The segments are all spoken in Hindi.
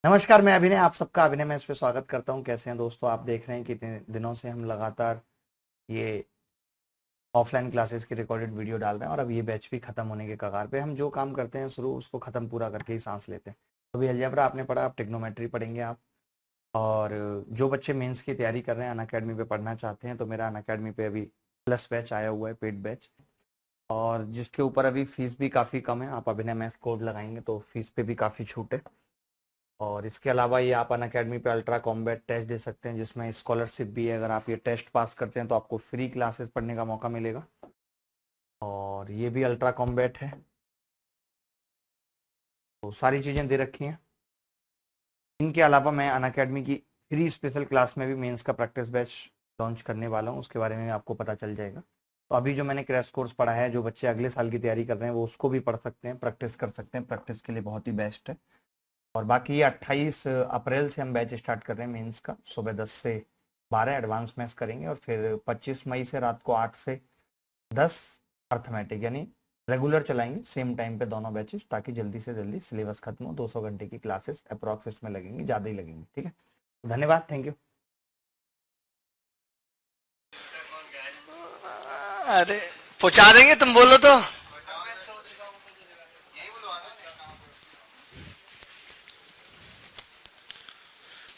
नमस्कार, मैं अभिनय, आप सबका अभिनय में इस पे स्वागत करता हूँ। कैसे हैं दोस्तों? आप देख रहे हैं कि इतने दिनों से हम लगातार ये ऑफलाइन क्लासेस की रिकॉर्डेड वीडियो डाल रहे हैं और अब ये बैच भी खत्म होने के कगार पे। हम जो काम करते हैं शुरू, उसको खत्म पूरा करके ही सांस लेते हैं। तो अभी अलजेब्रा आपने पढ़ा, अब ट्रिग्नोमेट्री पढ़ेंगे आप। और जो बच्चे मेंस की तैयारी कर रहे हैं, अनअकैडमी पे पढ़ना चाहते हैं, तो मेरा अनअकैडमी पे अभी प्लस बैच आया हुआ है, पेड बैच। और जिसके ऊपर अभी फीस भी काफ़ी कम है। आप अभिनय मैथ कोड लगाएंगे तो फीस पे भी काफ़ी छूट है। और इसके अलावा ये आप अनअकैडमी पे अल्ट्रा कॉम्बैट टेस्ट दे सकते हैं, जिसमें स्कॉलरशिप भी है। अगर आप ये टेस्ट पास करते हैं तो आपको फ्री क्लासेस पढ़ने का मौका मिलेगा। और ये भी अल्ट्रा कॉम्बैट है। तो सारी चीज़ें दे रखी हैं। इनके अलावा मैं अनअकैडमी की फ्री स्पेशल क्लास में भी मेंस का प्रैक्टिस बैच लॉन्च करने वाला हूँ। उसके बारे में आपको पता चल जाएगा। तो अभी जो मैंने क्रैश कोर्स पढ़ा है, जो बच्चे अगले साल की तैयारी कर रहे हैं वो उसको भी पढ़ सकते हैं, प्रैक्टिस कर सकते हैं। प्रैक्टिस के लिए बहुत ही बेस्ट है। और बाकी ये 28 अप्रैल से हम बैच स्टार्ट कर रहे हैं मेंस का। सुबह 10 से 12 एडवांस मैथ्स करेंगे और फिर 25 मई से रात को 8 से 10 अर्थमेटिक, यानी रेगुलर चलाएंगे सेम टाइम पे दोनों बैचेस, ताकि जल्दी से जल्दी सिलेबस खत्म हो। 200 घंटे की क्लासेस अप्रॉक्स इसमें लगेंगी, ज़्यादा ही लगेंगी। ठीक है, धन्यवाद, थैंक यू। अरे पहुंचा देंगे, तुम बोलो तो।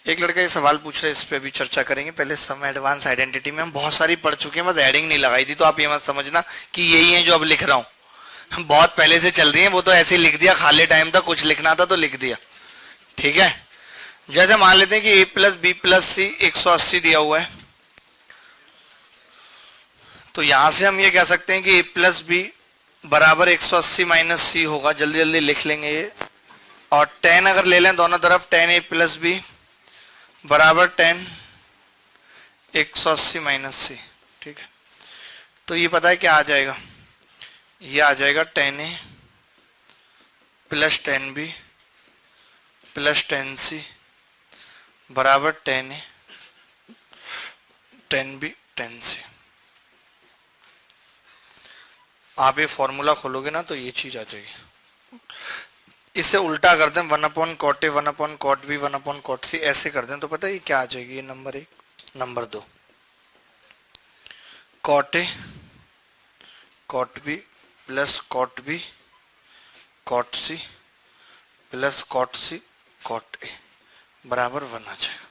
एक लड़का ये सवाल पूछ रहा है, इस पे भी चर्चा करेंगे। पहले सम एडवांस आइडेंटिटी में हम बहुत सारी पढ़ चुके हैं, बस एडिंग नहीं लगाई थी। तो आप ये मत समझना कि यही है जो अब लिख रहा हूँ। बहुत पहले से चल रही है, वो तो ऐसे ही लिख दिया, खाली टाइम था, कुछ लिखना था तो लिख दिया। ठीक है। जैसे मान लेते हैं कि ए प्लस बी प्लस सी 180 दिया हुआ है, तो यहां से हम ये कह सकते हैं कि ए प्लस बी बराबर 180 माइनस सी होगा। जल्दी जल्दी लिख लेंगे ये। और टेन अगर ले लें दोनों तरफ, टेन ए प्लस बी बराबर टेन 180 माइनस सी। ठीक है। तो ये पता है क्या आ जाएगा? ये आ जाएगा tan A plus tan B plus tan C बराबर tan A tan B tan C. आप ये फॉर्मूला खोलोगे ना तो ये चीज आ जाएगी। इसे उल्टा कर दें, one upon cot A one upon cot B one upon cot C, ऐसे कर दें तो पता है ये क्या आ जाएगी? ये नंबर एक, नंबर दो, cot A cot B plus cot B cot C plus cot C cot A बराबर वन आ जाएगा।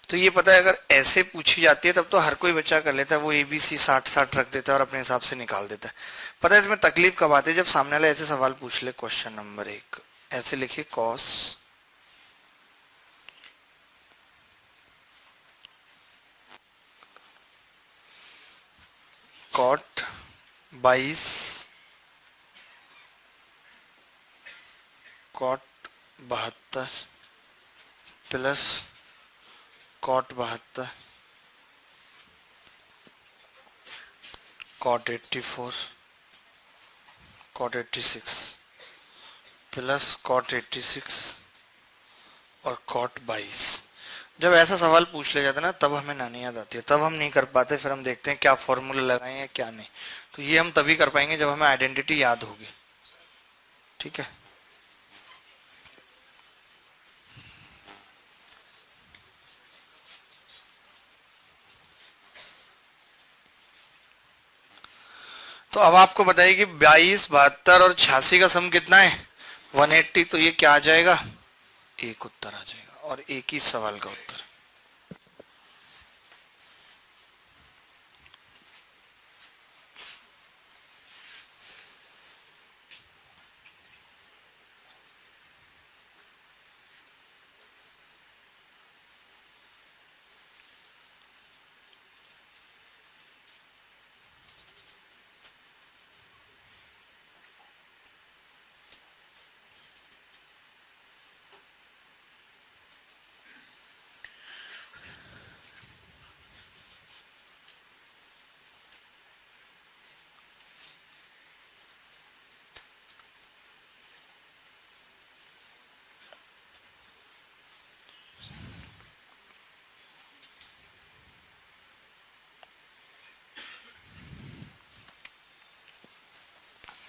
तो ये पता है, अगर ऐसे पूछी जाती है तब तो हर कोई बच्चा कर लेता है, वो ABC 60-60 रख देता है और अपने हिसाब से निकाल देता है। पता है इसमें तकलीफ कब आती है? जब सामने वाला ऐसे सवाल पूछ ले। क्वेश्चन नंबर एक ऐसे लिखिए, cos cot 22 cot 72 plus cot 72 cot 84 cot 86 plus cot 86 और कॉट 22। जब ऐसा सवाल पूछ लिया जाता है ना, तब हमें नानी याद आती है, तब हम नहीं कर पाते। फिर हम देखते हैं क्या फॉर्मूला लगाएं या क्या नहीं। तो ये हम तभी कर पाएंगे जब हमें आइडेंटिटी याद होगी। ठीक है। तो अब आपको बताइए कि 22 72 और 86 का सम कितना है? 180। तो ये क्या आ जाएगा? एक उत्तर आ जाएगा, और एक ही सवाल का उत्तर।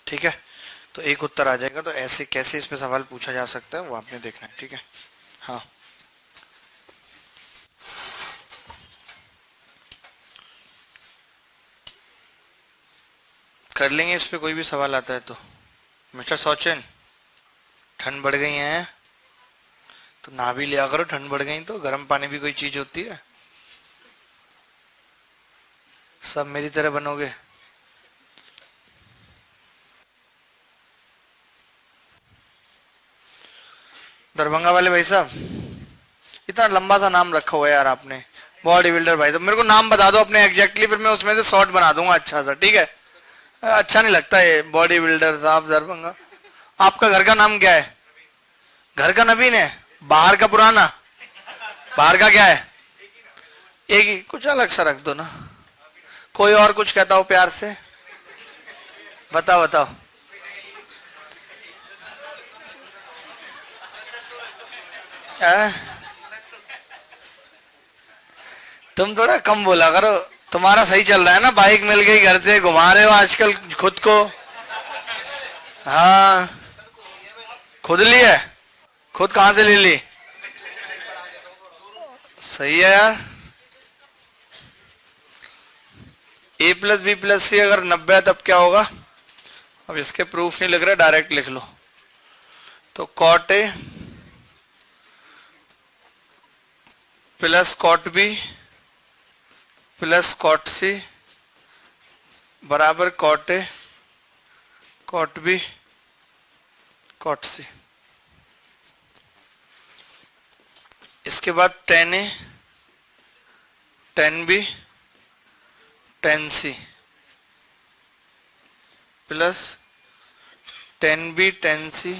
ठीक है। तो एक उत्तर आ जाएगा। तो ऐसे कैसे इस पे सवाल पूछा जा सकता है वो आपने देखना है। ठीक है। हाँ, कर लेंगे इस पे, कोई भी सवाल आता है तो। मिस्टर सौचन, ठंड बढ़ गई है तो नहा भी लिया करो, ठंड बढ़ गई तो गर्म पानी भी कोई चीज होती है। सब मेरी तरह बनोगे? दरभंगा वाले भाई साहब, इतना लंबा सा नाम रखा हुआ है यार आपने, बॉडी बिल्डर भाई साहब। मेरे को नाम बता दो अपने एग्जैक्टली, फिर मैं उसमें से शॉर्ट बना दूंगा अच्छा सा, ठीक है? अच्छा नहीं लगता ये बॉडी बिल्डर साहब दरभंगा। आपका घर का नाम क्या है? घर का नवीन है, बाहर का पुराना? बाहर का क्या है? एक ही, कुछ अलग सा रख दो ना। कोई और कुछ कहता हो प्यार से? बताओ बताओ। आ? तुम थोड़ा कम बोला करो, तुम्हारा सही चल रहा है ना, बाइक मिल गई, घर से घुमा रहे हो आजकल खुद को। हाँ, खुद ली है? खुद कहाँ से ले ली? सही है यार। ए प्लस बी प्लस सी अगर 90 है तब क्या होगा? अब इसके प्रूफ नहीं लग रहा, डायरेक्ट लिख लो। तो cot A plus cot B plus cot C बराबर cot A cot B cot C. इसके बाद tan A tan B tan C plus tan B tan C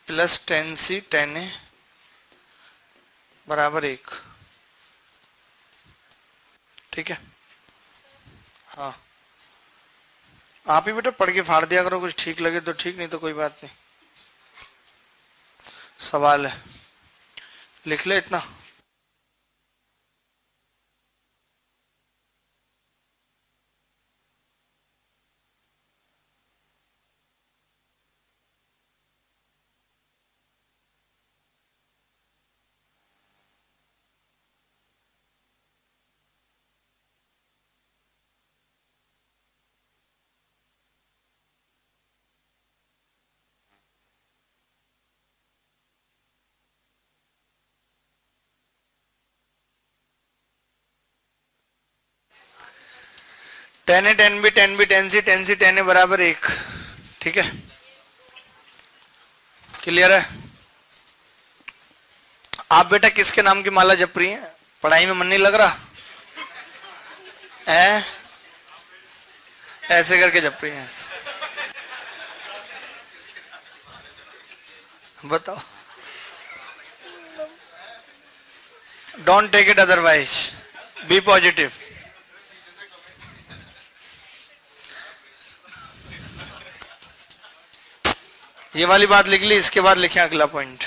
plus tan C tan ए बराबर 1। ठीक है? हाँ, आप ही बेटा पढ़ के फाड़ दिया करो, कुछ ठीक लगे तो ठीक, नहीं तो कोई बात नहीं। सवाल है, लिख ले इतना। Tan A tan B tan B tan C tan ए बराबर 1। ठीक है? क्लियर है? आप बेटा किसके नाम की माला जप रही हैं? पढ़ाई में मन नहीं लग रहा है? ऐसे करके जप रही हैं? बताओ। Don't take it otherwise, be positive. ये वाली बात लिख ली, इसके बाद लिखें अगला पॉइंट।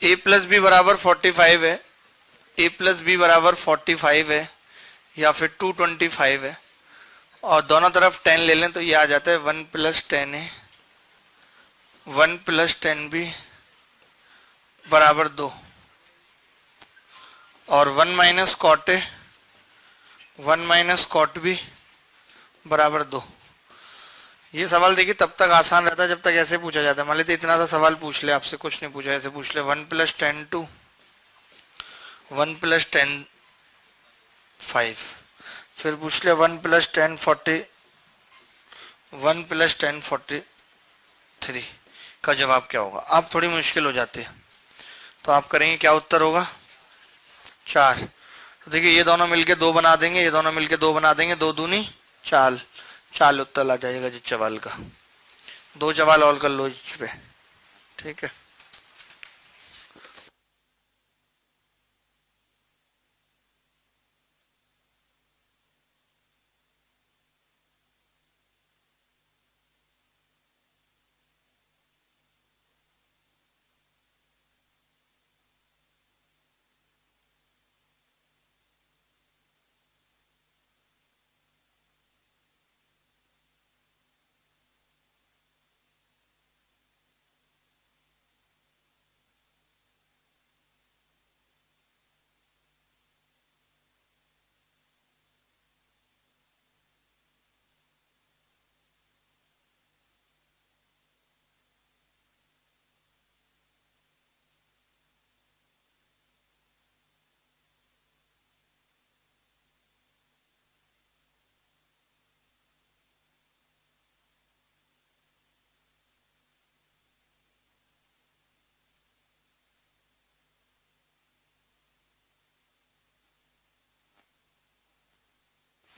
ए प्लस बी बराबर 45 है, ए प्लस बी बराबर 45 है या फिर 225 है, और दोनों तरफ 10 ले लें तो ये आ जाता है 1 प्लस 10 ए 1 प्लस 10 बी बराबर 2, और 1 minus cot A 1 minus cot B बराबर 2। ये सवाल देखिए तब तक आसान रहता है जब तक ऐसे पूछा जाता है। मान लेते इतना सा सवाल पूछ ले, आपसे कुछ नहीं पूछा, ऐसे पूछ ले 1 प्लस 10 2 1 प्लस 10 5, फिर पूछ ले 1 प्लस 10 40 1 प्लस 10 43 का जवाब क्या होगा? अब थोड़ी मुश्किल हो जाती है, तो आप करेंगे क्या, उत्तर होगा 4। तो देखिए ये दोनों मिलके 2 बना देंगे, ये दोनों मिलके 2 बना देंगे, 2 दूनी 4, 4 उत्तर आ जाएगा जिस सवाल का। 2 सवाल और कर लो इस पे। ठीक है?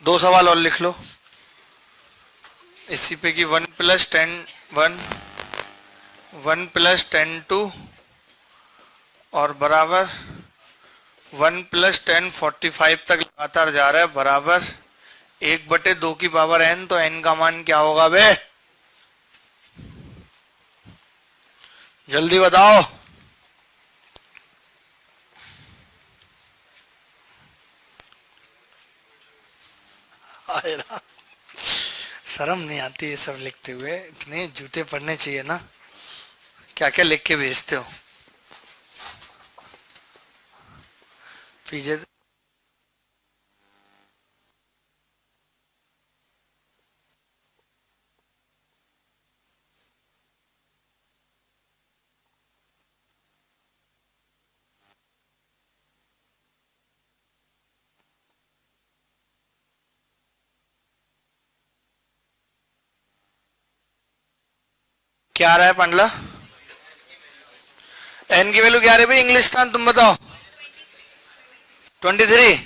दो सवाल और लिख लो इसी पे कि 1 + 10 1 1 + 10 2 और बराबर 1 + 10 45 तक लगातार जा रहा है बराबर 1/2 की पावर n। तो n का मान क्या होगा बे? जल्दी बताओ। शर्म नहीं आती ये सब लिखते हुए? इतने जूते पड़ने चाहिए ना। क्या क्या लिख के भेजते हो पीछे। क्या आ रहा है पंडला? एन की वैल्यू क्या आ रही है भाई? इंग्लिश था, तुम बताओ। 23।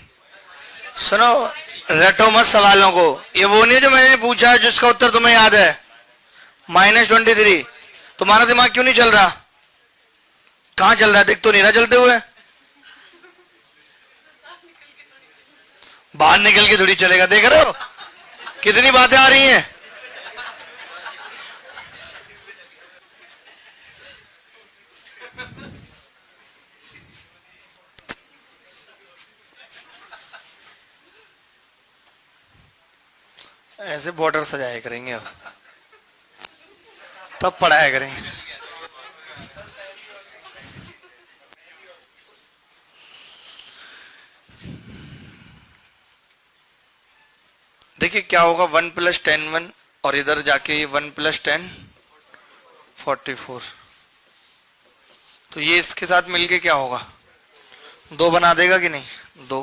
सुनो, रटो मत सवालों को। ये वो नहीं जो मैंने पूछा जिसका उत्तर तुम्हें याद है। -23। तुम्हारा दिमाग क्यों नहीं चल रहा? कहां चल रहा है? दिख तो नहीं रहा चलते हुए। बाहर निकल के थोड़ी चलेगा। देख रहे हो कितनी बातें आ रही हैं। ऐसे बॉर्डर सजाया करेंगे अब, तब पढ़ाया करेंगे। देखिए क्या होगा, 1 + 10 1 और इधर जाके ये 1 + 10 44। तो ये इसके साथ मिलके क्या होगा? 2 बना देगा कि नहीं? 2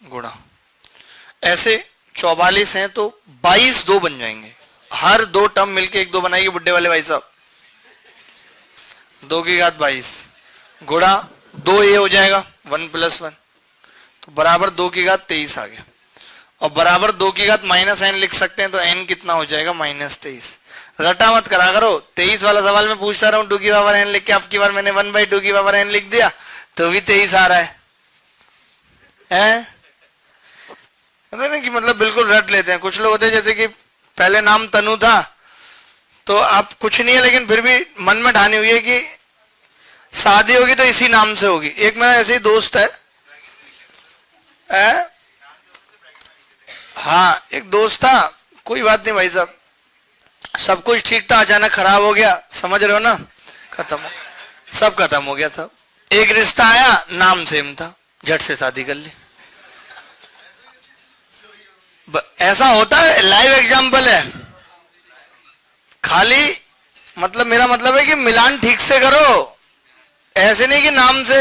गुणा ऐसे 44 हैं तो 22 2 बन जाएंगे। हर 2 टर्म मिलके 1 2 बनाएगी बुड्ढे वाले भाई साहब। 2 की घात 22 गुणा 2 ये हो जाएगा 1 + 1 तो बराबर 2 की घात 23 आ गया। और बराबर 2 की घात -n लिख सकते हैं। तो n कितना हो जाएगा? -23। रटा मत करा करो। 23 वाला सवाल मैं पूछता रहा हूँ 2 की पावर n लिख के, अब की बार मैंने 1/2 की पावर n लिख दिया तो भी 23 आ रहा है। ना कि मतलब बिल्कुल रट लेते हैं। कुछ लोग होते हैं जैसे कि पहले नाम तनु था तो अब कुछ नहीं है, लेकिन फिर भी मन में ठानी हुई है कि शादी होगी तो इसी नाम से होगी। एक मेरा ऐसे ही दोस्त है, हाँ एक दोस्त था, कोई बात नहीं भाई साहब, सब कुछ ठीक था, अचानक खराब हो गया। समझ रहे हो ना? खत्म हो, सब खत्म हो गया था। एक रिश्ता आया, नाम सेम था, झट से शादी कर ली। ऐसा होता है, लाइव एग्जाम्पल है। खाली मतलब मेरा मतलब है कि मिलान ठीक से करो, ऐसे नहीं कि नाम से।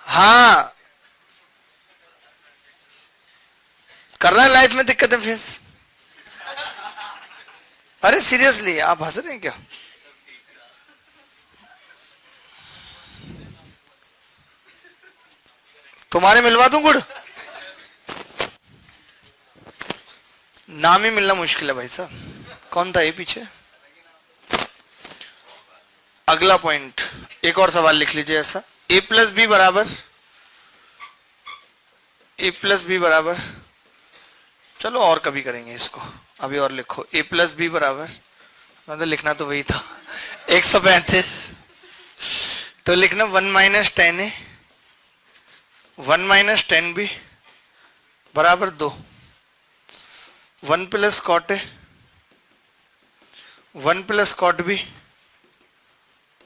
हाँ कर रहा है लाइफ में दिक्कतें फेस। अरे सीरियसली आप हंस रहे हैं क्या? तुम्हारे मिलवा दूं गुड़? नाम ही मिलना मुश्किल है भाई साहब। कौन था ये पीछे? अगला पॉइंट, एक और सवाल लिख लीजिए ऐसा। a + b बराबर चलो और कभी करेंगे इसको, अभी और लिखो। a + b बराबर, मतलब लिखना तो वही था 135। तो लिखना 1 - 10a 1 - 10b बराबर 2। 1 + cot a 1 + cot b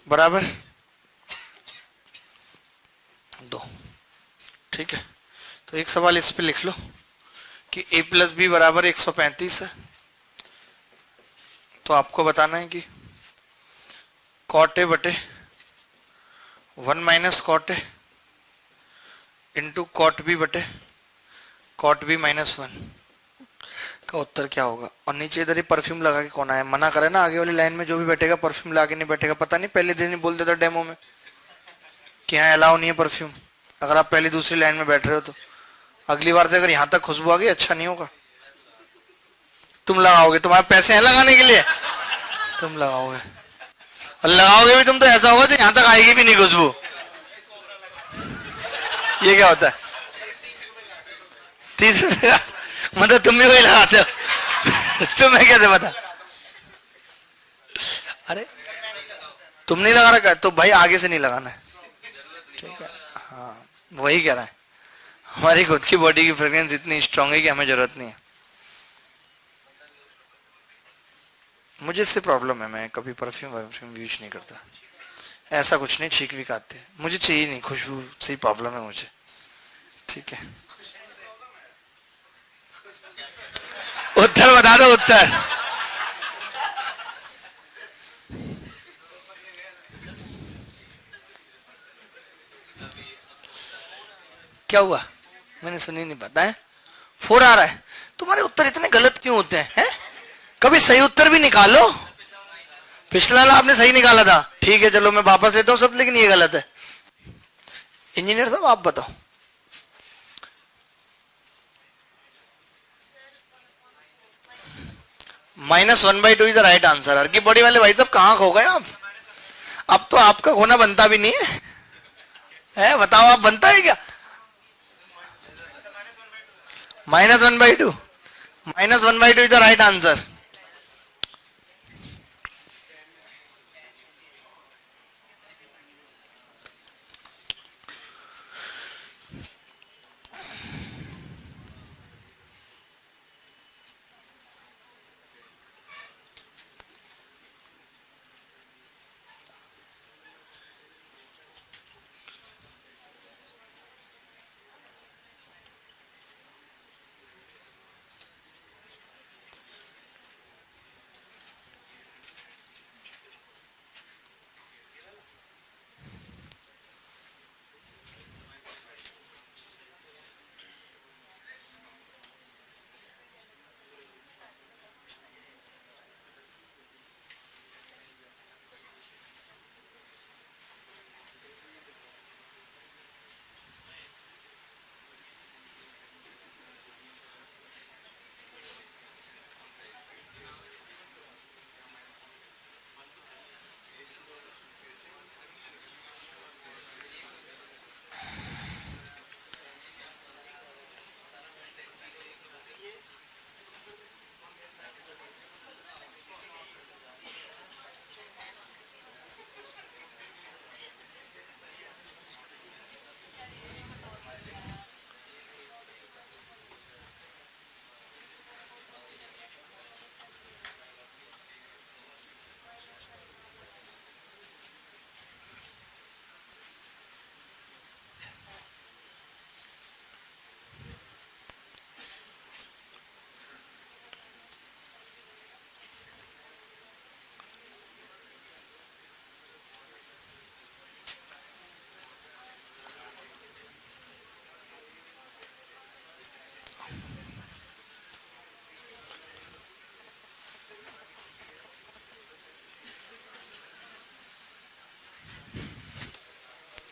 बराबर 2। ठीक है, तो एक सवाल इस पे लिख लो कि a + b बराबर 135 है। तो आपको बताना है कि cot a बटे 1 - cot a into cot b बटे cot b - 1 का उत्तर क्या होगा। और नीचे इधर ही परफ्यूम लगा के कौन आया? मना करे ना, आगे वाली लाइन में जो भी बैठेगा परफ्यूम लगा के नहीं बैठेगा। पता नहीं पहले दिन ही बोल देता डेमो में कि यहाँ अलाउ नहीं है परफ्यूम, अगर आप पहली दूसरी लाइन में बैठ रहे हो तो। अगली बार से अगर यहां तक खुशबू आ गई अच्छा नहीं होगा। तुम लगाओगे, तुम्हारे पैसे हैं लगाने के लिए, तुम लगाओगे, और लगाओगे भी तुम तो ऐसा होगा जो यहां तक आएगी भी नहीं खुशबू। ये क्या होता है? 30 रुपए मतलब तुम भी वही लगाते हो तुम्हें कैसे पता? अरे तुम नहीं लगा रखा तो भाई आगे से नहीं लगाना है, ठीक है? हाँ वही कह रहा है, हमारी खुद की बॉडी की फ्रेग्रेंस इतनी स्ट्रांग है कि हमें जरूरत नहीं है। मुझे इससे प्रॉब्लम है, मैं कभी परफ्यूम वर्फ्यूम यूज नहीं करता। ऐसा कुछ नहीं, छींक भी खाते, मुझे चाहिए नहीं, खुशबू से ही प्रॉब्लम है मुझे, ठीक है? उत्तर बता दो, उत्तर। क्या हुआ? मैंने सुनी नहीं, पता है 4 आ रहा है। तुम्हारे उत्तर इतने गलत क्यों होते हैं, हैं? कभी सही उत्तर भी निकालो। पिछला वाला आपने सही निकाला था, ठीक है चलो मैं वापस लेता हूँ सब, लेकिन ये गलत है। इंजीनियर साहब आप बताओ। -1/2 इज द राइट आंसर। हर की बॉडी वाले भाई साहब कहाँ खो गए आप? अब तो आपका खोना बनता भी नहीं है, बताओ आप बनता है क्या? -1/2, -1/2 इज द राइट आंसर।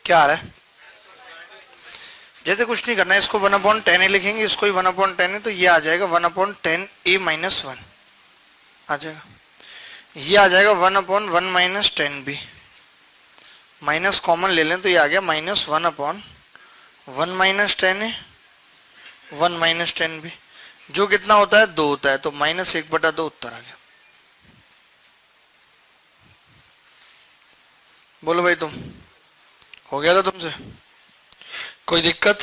क्या आ रहा है? जैसे कुछ नहीं करना है, इसको 1/10 लिखेंगे, इसको ही 1/10 है, तो ये आ जाएगा 1/10A-1 आ जाएगा। ये आ जाएगा 1/1 - 10B, माइनस कॉमन ले लें तो ये आ गया -1/1 - 10A 1 - 10B, जो कितना होता है 2 होता है, तो -1/2 उत्तर आ गया। बोलो भाई तुम, हो गया था तुमसे? कोई दिक्कत?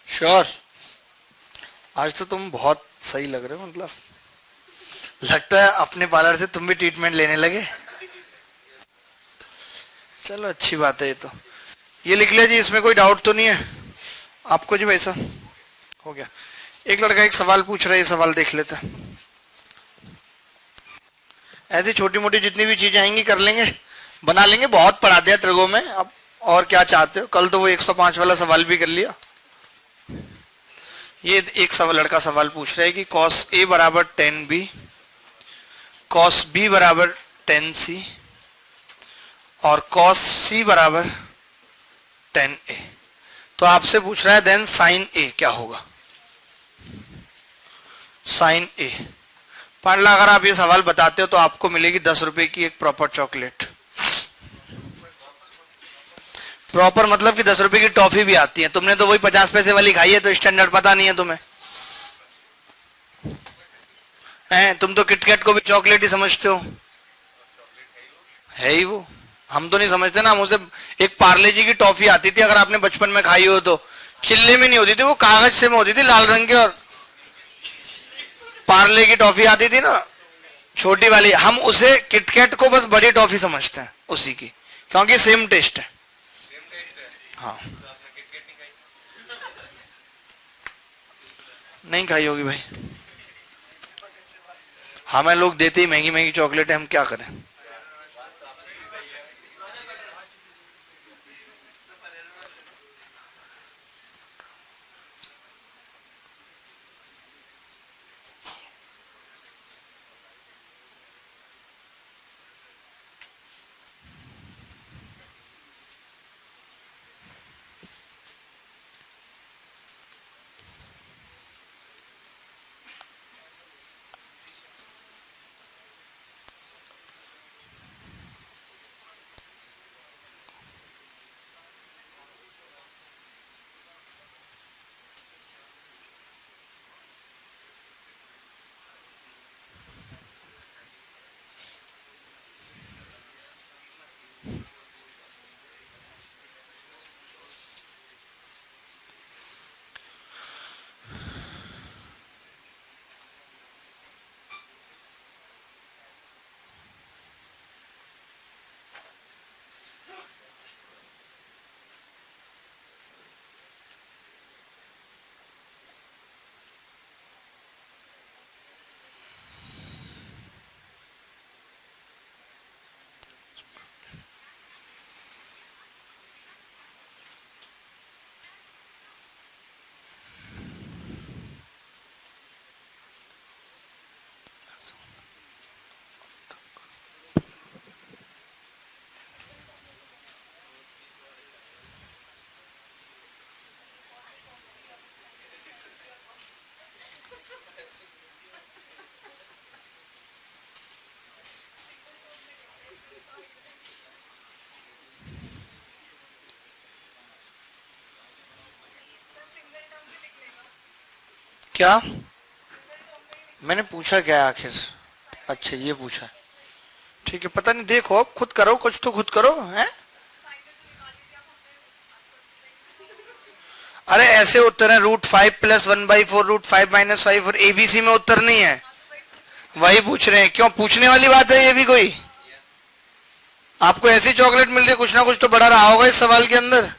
श्योर? आज तो तुम बहुत सही लग रहे हो, मतलब लगता है अपने पार्लर से तुम भी ट्रीटमेंट लेने लगे। चलो अच्छी बात है। ये लिख लिया जी, इसमें कोई डाउट तो नहीं है आपको जी? वैसा हो गया। एक लड़का एक सवाल पूछ रहा है, ये सवाल देख लेते हैं। ऐसी छोटी मोटी जितनी भी चीजें आएंगी कर लेंगे, बना लेंगे। बहुत पढ़ा दिया ट्रिगो में, अब और क्या चाहते हो? कल तो वो 105 वाला सवाल भी कर लिया। ये एक लड़का सवाल पूछ रहा है कि cos A बराबर 10B, cos B बराबर 10C और cos C बराबर 10A। तो आपसे पूछ रहा है देन साइन ए क्या होगा, साइन ए। पांडला अगर आप ये सवाल बताते हो तो आपको मिलेगी 10 रुपए की एक प्रॉपर चॉकलेट। प्रॉपर मतलब कि 10 रुपए की टॉफी भी आती है, तुमने तो वही 50 पैसे वाली खाई है, तो स्टैंडर्ड पता नहीं है तुम्हें। तुम तो किटकैट को भी चॉकलेट ही समझते हो, है ही वो। हम तो नहीं समझते ना, हम उसे एक पार्ले जी की टॉफी आती थी, अगर आपने बचपन में खाई हो तो, चिल्ले में नहीं होती थी वो, कागज से में होती थी लाल रंग की, और पार्ले की टॉफी आती थी ना छोटी वाली, हम उसे किटकैट को बस बड़ी टॉफी समझते हैं उसी की, क्योंकि सेम टेस्ट है। हाँ नहीं खाई होगी भाई, हमें लोग देते ही महंगी महंगी चॉकलेट है, हम क्या करें। क्या मैंने पूछा क्या आखिर? अच्छा ये पूछा, ठीक है, पता नहीं, देखो अब खुद करो, कुछ तो खुद करो हैं। अरे ऐसे उत्तर है, √5 + 1/4 √5 - 5, और एबीसी में उत्तर नहीं है, वही पूछ रहे हैं। क्यों पूछने वाली बात है ये भी कोई? आपको ऐसी चॉकलेट मिल रही है, कुछ ना कुछ तो बड़ा रहा होगा इस सवाल के अंदर।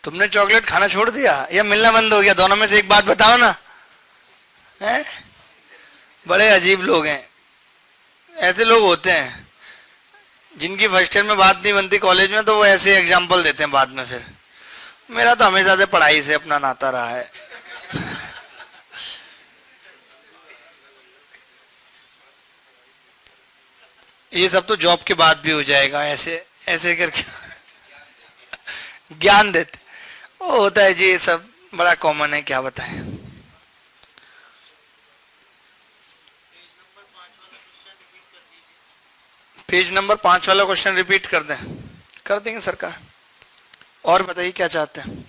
तुमने चॉकलेट खाना छोड़ दिया या मिलना बंद हो गया? दोनों में से एक बात बताओ ना। हैं? बड़े अजीब लोग हैं, ऐसे लोग होते हैं जिनकी फर्स्ट ईयर में बात नहीं बनती कॉलेज में, तो वो ऐसे एग्जाम्पल देते हैं बाद में। फिर मेरा तो हमेशा से पढ़ाई से अपना नाता रहा है। ये सब तो जॉब के बाद भी हो जाएगा, ऐसे ऐसे करके ज्ञान देते वो होता है जी, ये सब बड़ा कॉमन है, क्या बताएं। पेज नंबर 5 वाला क्वेश्चन रिपीट कर दें? कर देंगे सरकार। और बताइए क्या चाहते हैं?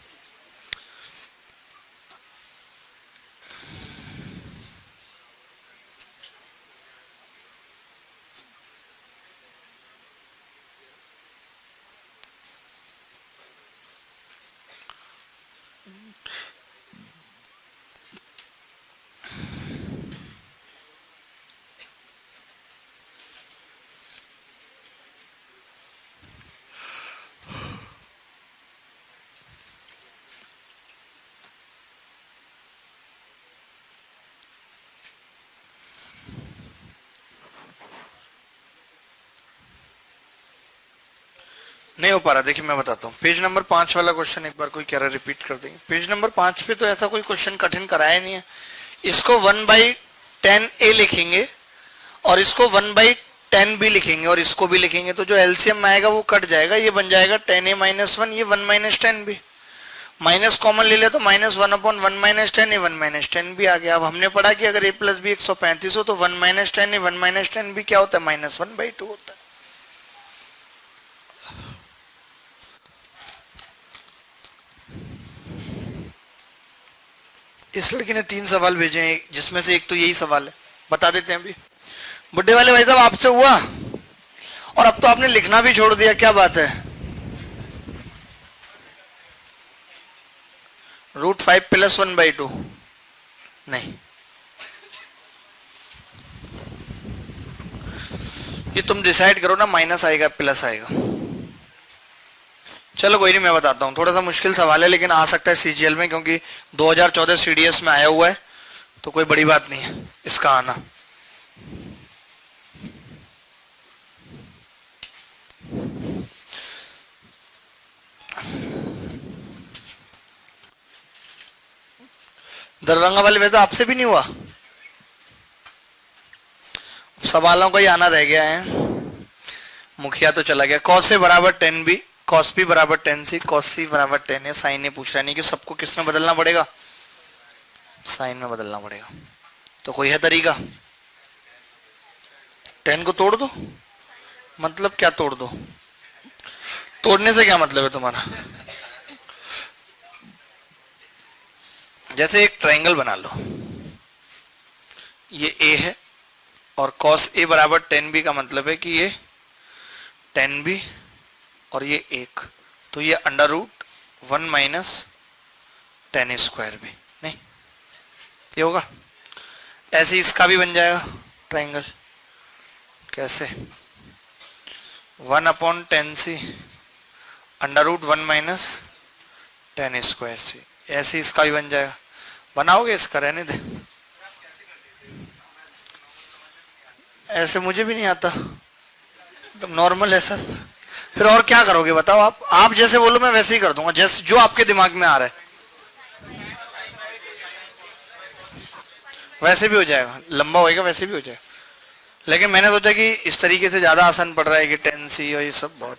नहीं हो पा रहा, देखिए मैं बताता हूँ। पेज नंबर 5 वाला क्वेश्चन एक बार कोई कह रहा है रिपीट कर देंगे? पेज नंबर 5 पे तो ऐसा कोई क्वेश्चन कठिन कराया नहीं है। इसको 1/2 10a लिखेंगे और इसको 1/10b लिखेंगे और इसको भी लिखेंगे, तो जो एलसीएम में आएगा वो कट जाएगा, ये बन जाएगा 10a माइनस 1, ये 1 माइनस 10b। माइनस कॉमन ले ले तो -1/1 माइनस 10, ये 1 माइनस 10 भी आ गया। अब हमने पढ़ा कि अगर a प्लस बी 135 हो तो 1 माइनस 10, ये 1 माइनस 10 भी क्या होता है, -1/2 होता है। इस लड़की ने 3 सवाल भेजे हैं, जिसमें से एक तो यही सवाल है, बता देते हैं अभी। बुड्ढे वाले भाई साहब आपसे हुआ, और अब तो आपने लिखना भी छोड़ दिया, क्या बात है? √5 + 1/2 नहीं, ये तुम डिसाइड करो ना, माइनस आएगा प्लस आएगा। चलो कोई नहीं, मैं बताता हूँ, थोड़ा सा मुश्किल सवाल है लेकिन आ सकता है सीजीएल में, क्योंकि 2014 सीडीएस में आया हुआ है, तो कोई बड़ी बात नहीं है इसका आना। दरभंगा वाले वैसे आपसे भी नहीं हुआ, सवालों का ही आना रह गया है। मुखिया तो चला गया। cos A बराबर 10b, cos B बराबर 10c, cos C बराबर 10a। साइन ए पूछ रहा है, नहीं कि सबको किस में बदलना पड़ेगा, साइन में बदलना पड़ेगा। तो कोई है तरीका? 10 को तोड़ दो। मतलब क्या तोड़ दो? तोड़ने से क्या मतलब है तुम्हारा? जैसे एक ट्रायंगल बना लो, ये A है और cos A बराबर 10b का मतलब है कि ये 10b और ये 1, तो ये √1 माइनस 10² भी नहीं, ये होगा। ऐसे इसका भी बन जाएगा ट्रायंगल, कैसे? 1/10c √1 माइनस 10²c, ऐसे इसका भी बन जाएगा। बनाओगे इसका? रहने दे, ऐसे मुझे भी नहीं आता, तो नॉर्मल है सब। फिर और क्या करोगे बताओ? आप जैसे बोलो मैं वैसे ही कर दूंगा, जैसे जो आपके दिमाग में आ रहा है वैसे भी हो जाएगा, लंबा होएगा वैसे भी हो जाएगा। लेकिन मैंने सोचा कि इस तरीके से ज्यादा आसान पड़ रहा है कि 10c और ये सब बहुत।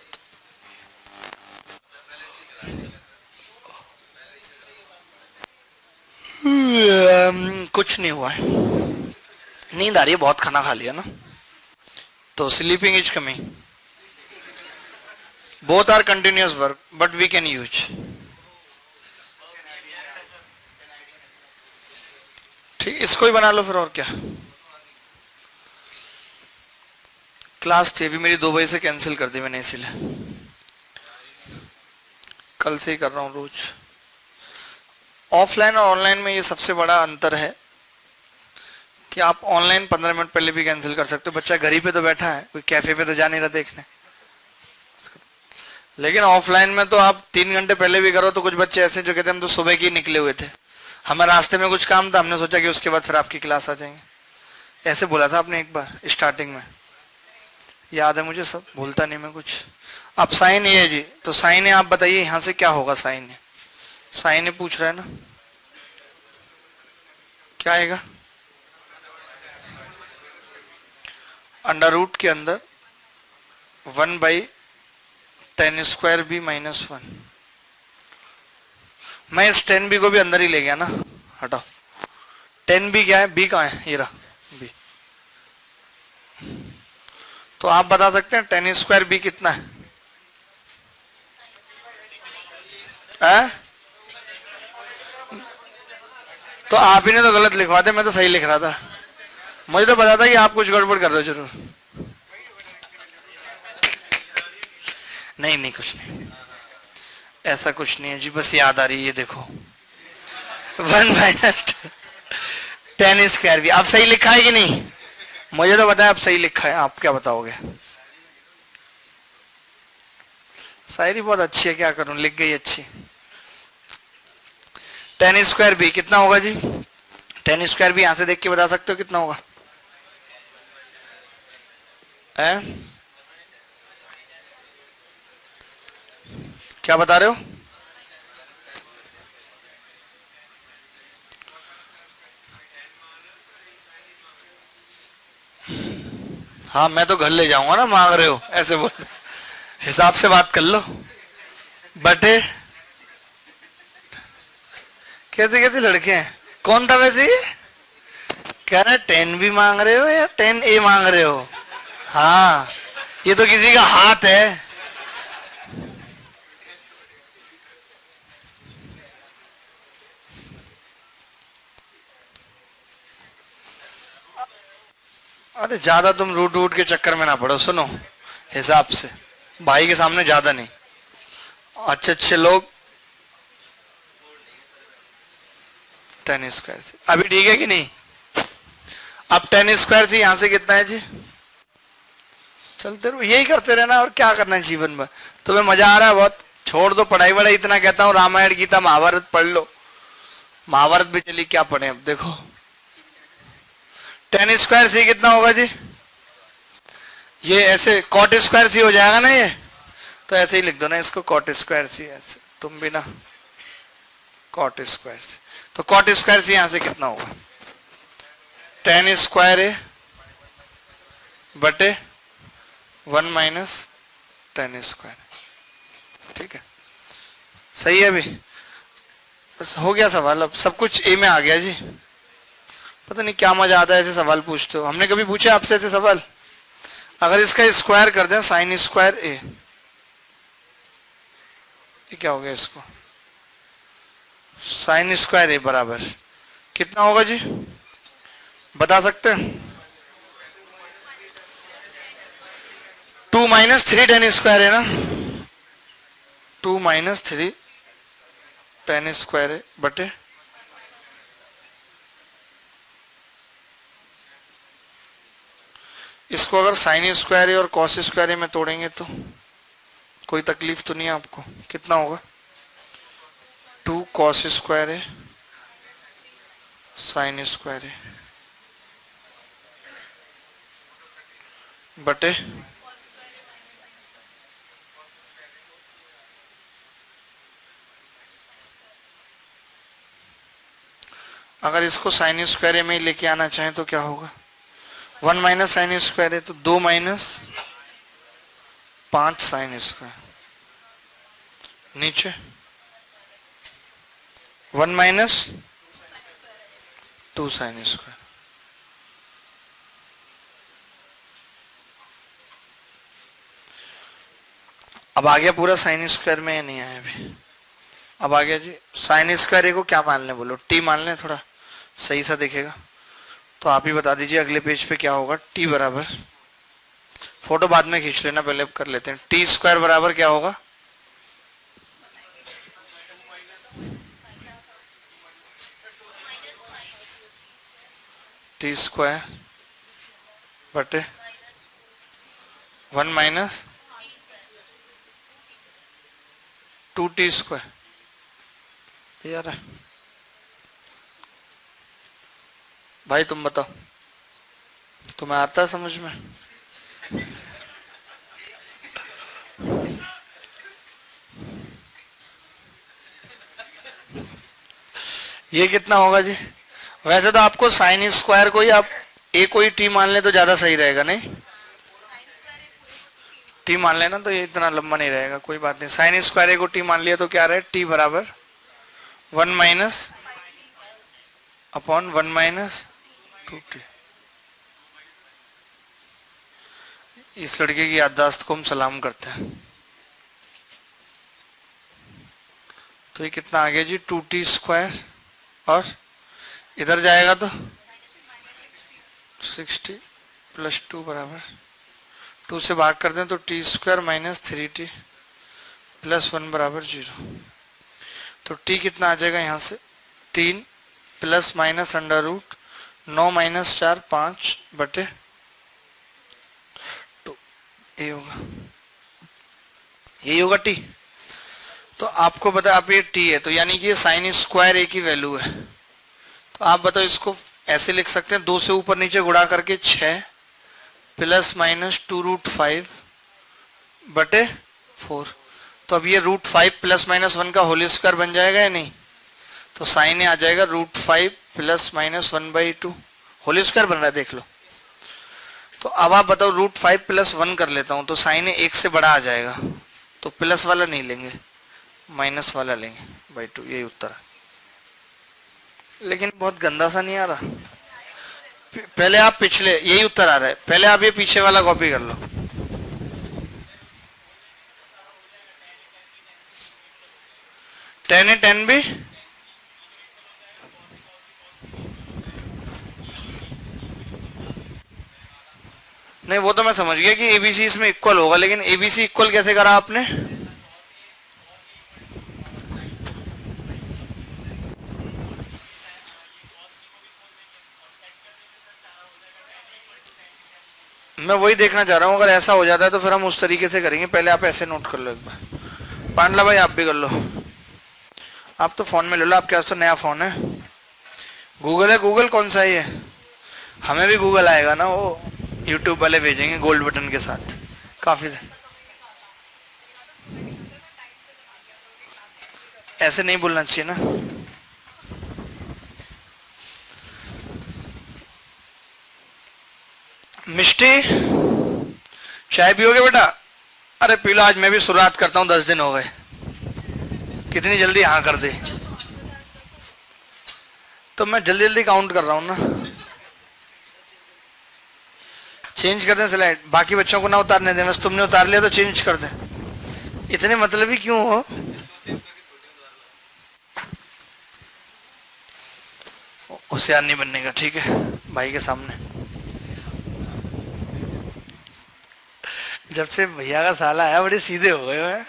कुछ नहीं हुआ है, नींद आ रही है बहुत, खाना खा लिया ना, तो sleeping is coming. Both are continuous work but we can use. ठीक, इसको ही बना लो फिर, और क्या। क्लास थी अभी मेरी 2 बजे से कैंसिल कर दी मैंने, इसीलिए कल से ही कर रहा हूँ रोज। ऑफलाइन और ऑनलाइन में ये सबसे बड़ा अंतर है कि आप ऑनलाइन 15 मिनट पहले भी कैंसिल कर सकते हो, बच्चा घर ही पे तो बैठा है, कोई कैफे पे तो जा नहीं रहा देखने। लेकिन ऑफलाइन में तो आप 3 घंटे पहले भी करो तो कुछ बच्चे ऐसे जो कहते हैं हम तो सुबह की निकले हुए थे, हमें रास्ते में कुछ काम था, हमने सोचा कि उसके बाद फिर आपकी क्लास आ जाएंगे। ऐसे बोला था आपने एक बार स्टार्टिंग में, याद है मुझे सब, भूलता नहीं मैं कुछ। अब साइन ए है जी, तो साइन ए आप बताइए यहां से क्या होगा? साइन ए, साइन ए पूछ रहा है ना, क्या आएगा? √ के अंदर 1/10² - 1। मैं इस 10b को भी अंदर ही ले गया ना, हटाओ। 10b क्या है? b कहाँ है? ये रहा b। तो आप बता सकते हैं 10² कितना है? तो आप ही ने तो गलत लिखवा दे, मैं तो सही लिख रहा था। मुझे तो पता था कि आप कुछ गड़बड़ कर रहे हो जरूर। नहीं नहीं कुछ नहीं, ऐसा कुछ नहीं है जी, बस याद आ रही है, ये देखो 1 - 10² भी। आप सही लिखा है कि नहीं? मुझे तो पता है आप सही लिखा है, आप क्या बताओगे? शायरी बहुत अच्छी है, क्या करूं, लिख गई अच्छी। 10² कितना होगा जी? 10² यहां से देख के बता सकते हो कितना होगा? क्या बता रहे हो? हाँ मैं तो घर ले जाऊंगा ना, मांग रहे हो ऐसे बोल, हिसाब से बात कर लो। बटे कैसे कैसे लड़के हैं। कौन था वैसे ये? कह रहे 10 भी मांग रहे हो या 10A मांग रहे हो? हाँ ये तो किसी का हाथ है। अरे ज्यादा तुम रूट रूट के चक्कर में ना पड़ो, सुनो हिसाब से, भाई के सामने ज्यादा नहीं। अच्छे अच्छे लोग 10² से अभी ठीक है कि नहीं? अब 10² से यहां से कितना है जी? चलते रहो, यही करते रहना, और क्या करना है जीवन में। तुम्हें मजा आ रहा है बहुत, छोड़ दो पढ़ाई वढ़ाई, इतना कहता हूँ रामायण गीता महाभारत पढ़ लो। महाभारत भी चली, क्या पढ़े अब देखो। 10² से कितना होगा जी? ये ऐसे cot² से हो जाएगा ना ये, तो ऐसे ही लिख दो ना इसको, cot² से, ऐसे तुम भी ना cot² से। तो cot² से यहां से कितना होगा? 10² बटे 1 माइनस 10²। ठीक है, सही है। अभी बस हो गया सवाल, अब सब कुछ ए में आ गया जी। पता नहीं क्या मजा आता है ऐसे सवाल पूछते हो, हमने कभी पूछे आपसे ऐसे सवाल? अगर इसका स्क्वायर कर दें sin² A, ये क्या हो गया इसको? sin² A बराबर कितना होगा जी, बता सकते हैं? 2 माइनस 3 10² है ना, 2 माइनस 3 10² है बटे इसको अगर sin² और cos² में तोड़ेंगे तो कोई तकलीफ तो नहीं है आपको? कितना होगा? 2 cos² sin² बटे अगर इसको sin² में लेके आना चाहें तो क्या होगा? 1 माइनस sin² है तो 2 माइनस 5 sin², नीचे 1 माइनस 2 sin²। अब आ गया पूरा sin² में, या नहीं आया अभी? अब आ गया जी। sin² को क्या मान लें बोलो? t मान लें, थोड़ा सही सा दिखेगा। तो आप ही बता दीजिए अगले पेज पे क्या होगा। t बराबर, फोटो बाद में खींच लेना, पहले अब कर लेते हैं। t² बराबर क्या होगा? t² बटे 1 माइनस 2t²। यार भाई तुम बताओ, तुम्हें आता है समझ में? ये कितना होगा जी? वैसे तो आपको sin² को ही आप a को ही t मान ले तो ज्यादा सही रहेगा, नहीं? t मान लेना तो ये इतना लंबा नहीं रहेगा, कोई बात नहीं। sin² a को t मान लिया तो क्या रहे? t बराबर 1 माइनस अपॉन 1 माइनस 2t। इस लड़के की याददाश्त को हम सलाम करते हैं। तो ये कितना आ गया जी? 2t² और इधर जाएगा तो 60 प्लस 2 बराबर 2 से भाग कर दें तो t² माइनस 3t प्लस 1 बराबर 0। तो t कितना आ जाएगा यहाँ से? 3 plus minus under root 9 minus 4 5 बटे 2, ये होगा, यही होगा t। तो आपको पता है, आप ये t है तो यानी कि ये sin² a की वैल्यू है। तो आप बताओ इसको ऐसे लिख सकते हैं, 2 से ऊपर नीचे गुणा करके 6 प्लस माइनस 2√5 बटे 4। तो अब ये √5 प्लस माइनस 1 का होल स्क्वायर बन जाएगा या नहीं? तो साइन आ जाएगा √5 प्लस माइनस 1/2 होल स्क्वायर बन रहा है, देख लो। तो तो अब आप बताओ √5 + 1 कर लेता हूं तो साइन 1 से बड़ा आ जाएगा, तो प्लस वाला नहीं लेंगे, माइनस वाला लेंगे /2, यही उत्तर है। लेकिन बहुत गंदा सा नहीं आ रहा? पहले आप पिछले, यही उत्तर आ रहा है, पहले आप ये पीछे वाला कॉपी कर लो। tan A tan B, नहीं वो तो मैं समझ गया कि ABC इसमें इक्वल होगा, लेकिन ABC इक्वल कैसे करा आपने? मैं वही देखना चाह रहा हूँ, अगर ऐसा हो जाता है तो फिर हम उस तरीके से करेंगे। पहले आप ऐसे नोट कर लो एक बार। पांडला भाई आप भी कर लो, आप तो फोन में ले लो, आपके पास तो नया फोन है। गूगल है, गूगल कौन सा ही है? हमें भी गूगल आएगा ना, वो यूट्यूब वाले भेजेंगे गोल्ड बटन के साथ। काफी ऐसे नहीं बोलना चाहिए ना। मिष्टी चाय पियोगे बेटा? अरे पी लो, आज मैं भी शुरुआत करता हूँ, 10 दिन हो गए। कितनी जल्दी हाँ कर दे, तो मैं जल्दी जल्दी काउंट कर रहा हूँ ना। चेंज कर दें स्लाइड, बाकी बच्चों को ना उतारने दें, बस तुमने उतार लिया तो चेंज कर दें। इतने मतलबी क्यों हो? होशियार नहीं बनने का, ठीक है भाई के सामने। जब से भैया का साला आया बड़े सीधे हो गए हैं।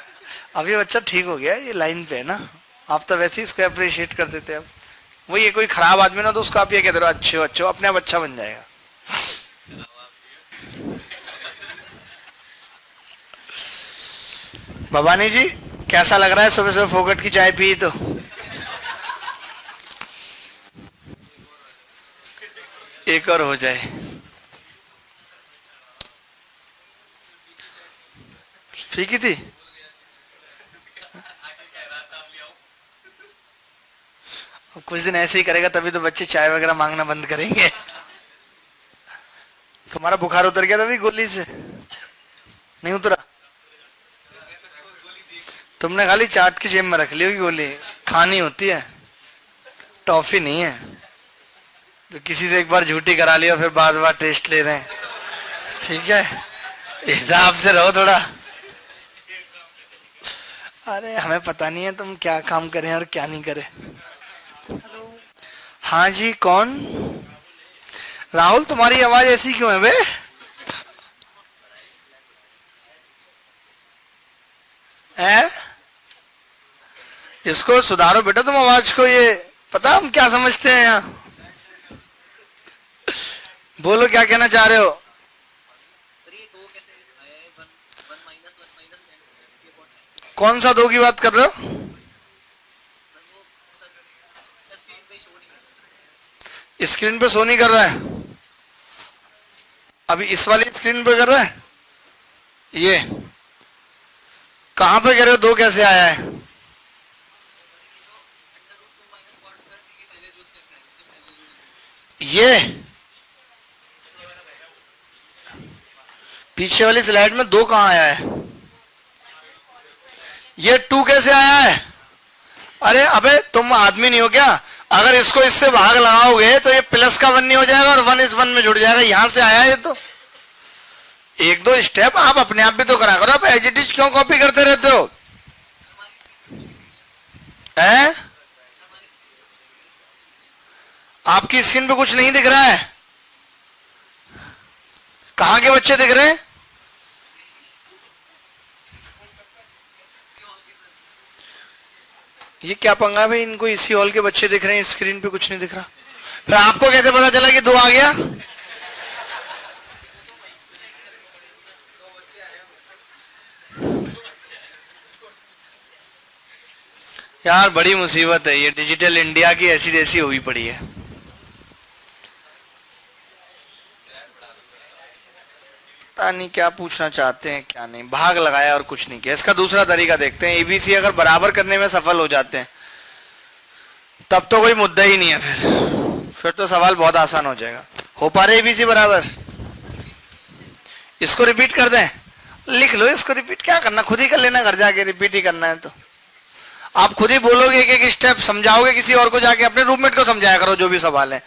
अब ये बच्चा ठीक हो गया, ये लाइन पे है ना। आप तो वैसे ही इसको अप्रिशिएट कर देते हैं। अब वो ये कोई खराब आदमी ना तो उसको आप ये कहते रहो अच्छे हो अच्छे हो, अपने आप अच्छा बन जाएगा। भवानी जी कैसा लग रहा है सुबह सुबह फोकट की चाय पी तो? एक और हो जाए। फीकी थी? कुछ दिन ऐसे ही करेगा तभी तो बच्चे चाय वगैरह मांगना बंद करेंगे। तुम्हारा बुखार उतर गया तभी गोली से? नहीं उतरा? तुमने खाली चाट की जेब में रख ली होगी गोली, खानी होती है, टॉफी नहीं है जो किसी से एक बार झूठी करा लिया फिर बार बार टेस्ट ले रहे हैं। ठीक है, हिसाब से रहो थोड़ा। अरे हमें पता नहीं है तुम क्या काम करें और क्या नहीं करें। हाँ जी कौन? राहुल तुम्हारी आवाज ऐसी क्यों है बे? है? इसको सुधारो बेटा तुम आवाज को, ये पता हम क्या समझते हैं यहाँ। बोलो क्या कहना चाह रहे हो? कौन सा 2 की बात कर रहे हो? स्क्रीन पे शो नहीं कर रहा है? अभी इस वाली स्क्रीन पे कर रहा है? ये कहां पे कह रहे हो 2 कैसे आया है? ये पीछे वाली स्लाइड में 2 कहां आया है? ये 2 कैसे आया है? अरे अबे तुम आदमी नहीं हो क्या? अगर इसको इससे भाग लगाओगे तो ये प्लस का 1 नहीं हो जाएगा और 1 इस 1 में जुड़ जाएगा। यहां से आया है ये तो। 1-2 स्टेप आप अपने आप भी तो करा करो, आप एज इट इज क्यों कॉपी करते रहते हो? है? आपकी स्क्रीन पे कुछ नहीं दिख रहा है? कहां के बच्चे दिख रहे हैं? ये क्या पंगा है भाई, इनको इसी हॉल के बच्चे दिख रहे हैं, स्क्रीन पे कुछ नहीं दिख रहा। फिर आपको कैसे पता चला कि 2 आ गया? यार बड़ी मुसीबत है ये, डिजिटल इंडिया की ऐसी जैसी हुई पड़ी है। पता नहीं क्या पूछना चाहते हैं क्या नहीं। भाग लगाया और कुछ नहीं किया। इसका दूसरा तरीका देखते हैं। एबीसी अगर बराबर करने में सफल हो जाते हैं तब तो कोई मुद्दा ही नहीं है, फिर तो सवाल बहुत आसान हो जाएगा। हो पा रहे एबीसी बराबर? इसको रिपीट कर दें, लिख लो इसको रिपीट, क्या करना, खुद ही कर लेना घर जाके, रिपीट ही करना है तो। आप खुद ही बोलोगे एक एक स्टेप, समझाओगे किसी और को, जाके अपने रूममेट को समझाया करो जो भी सवाल है,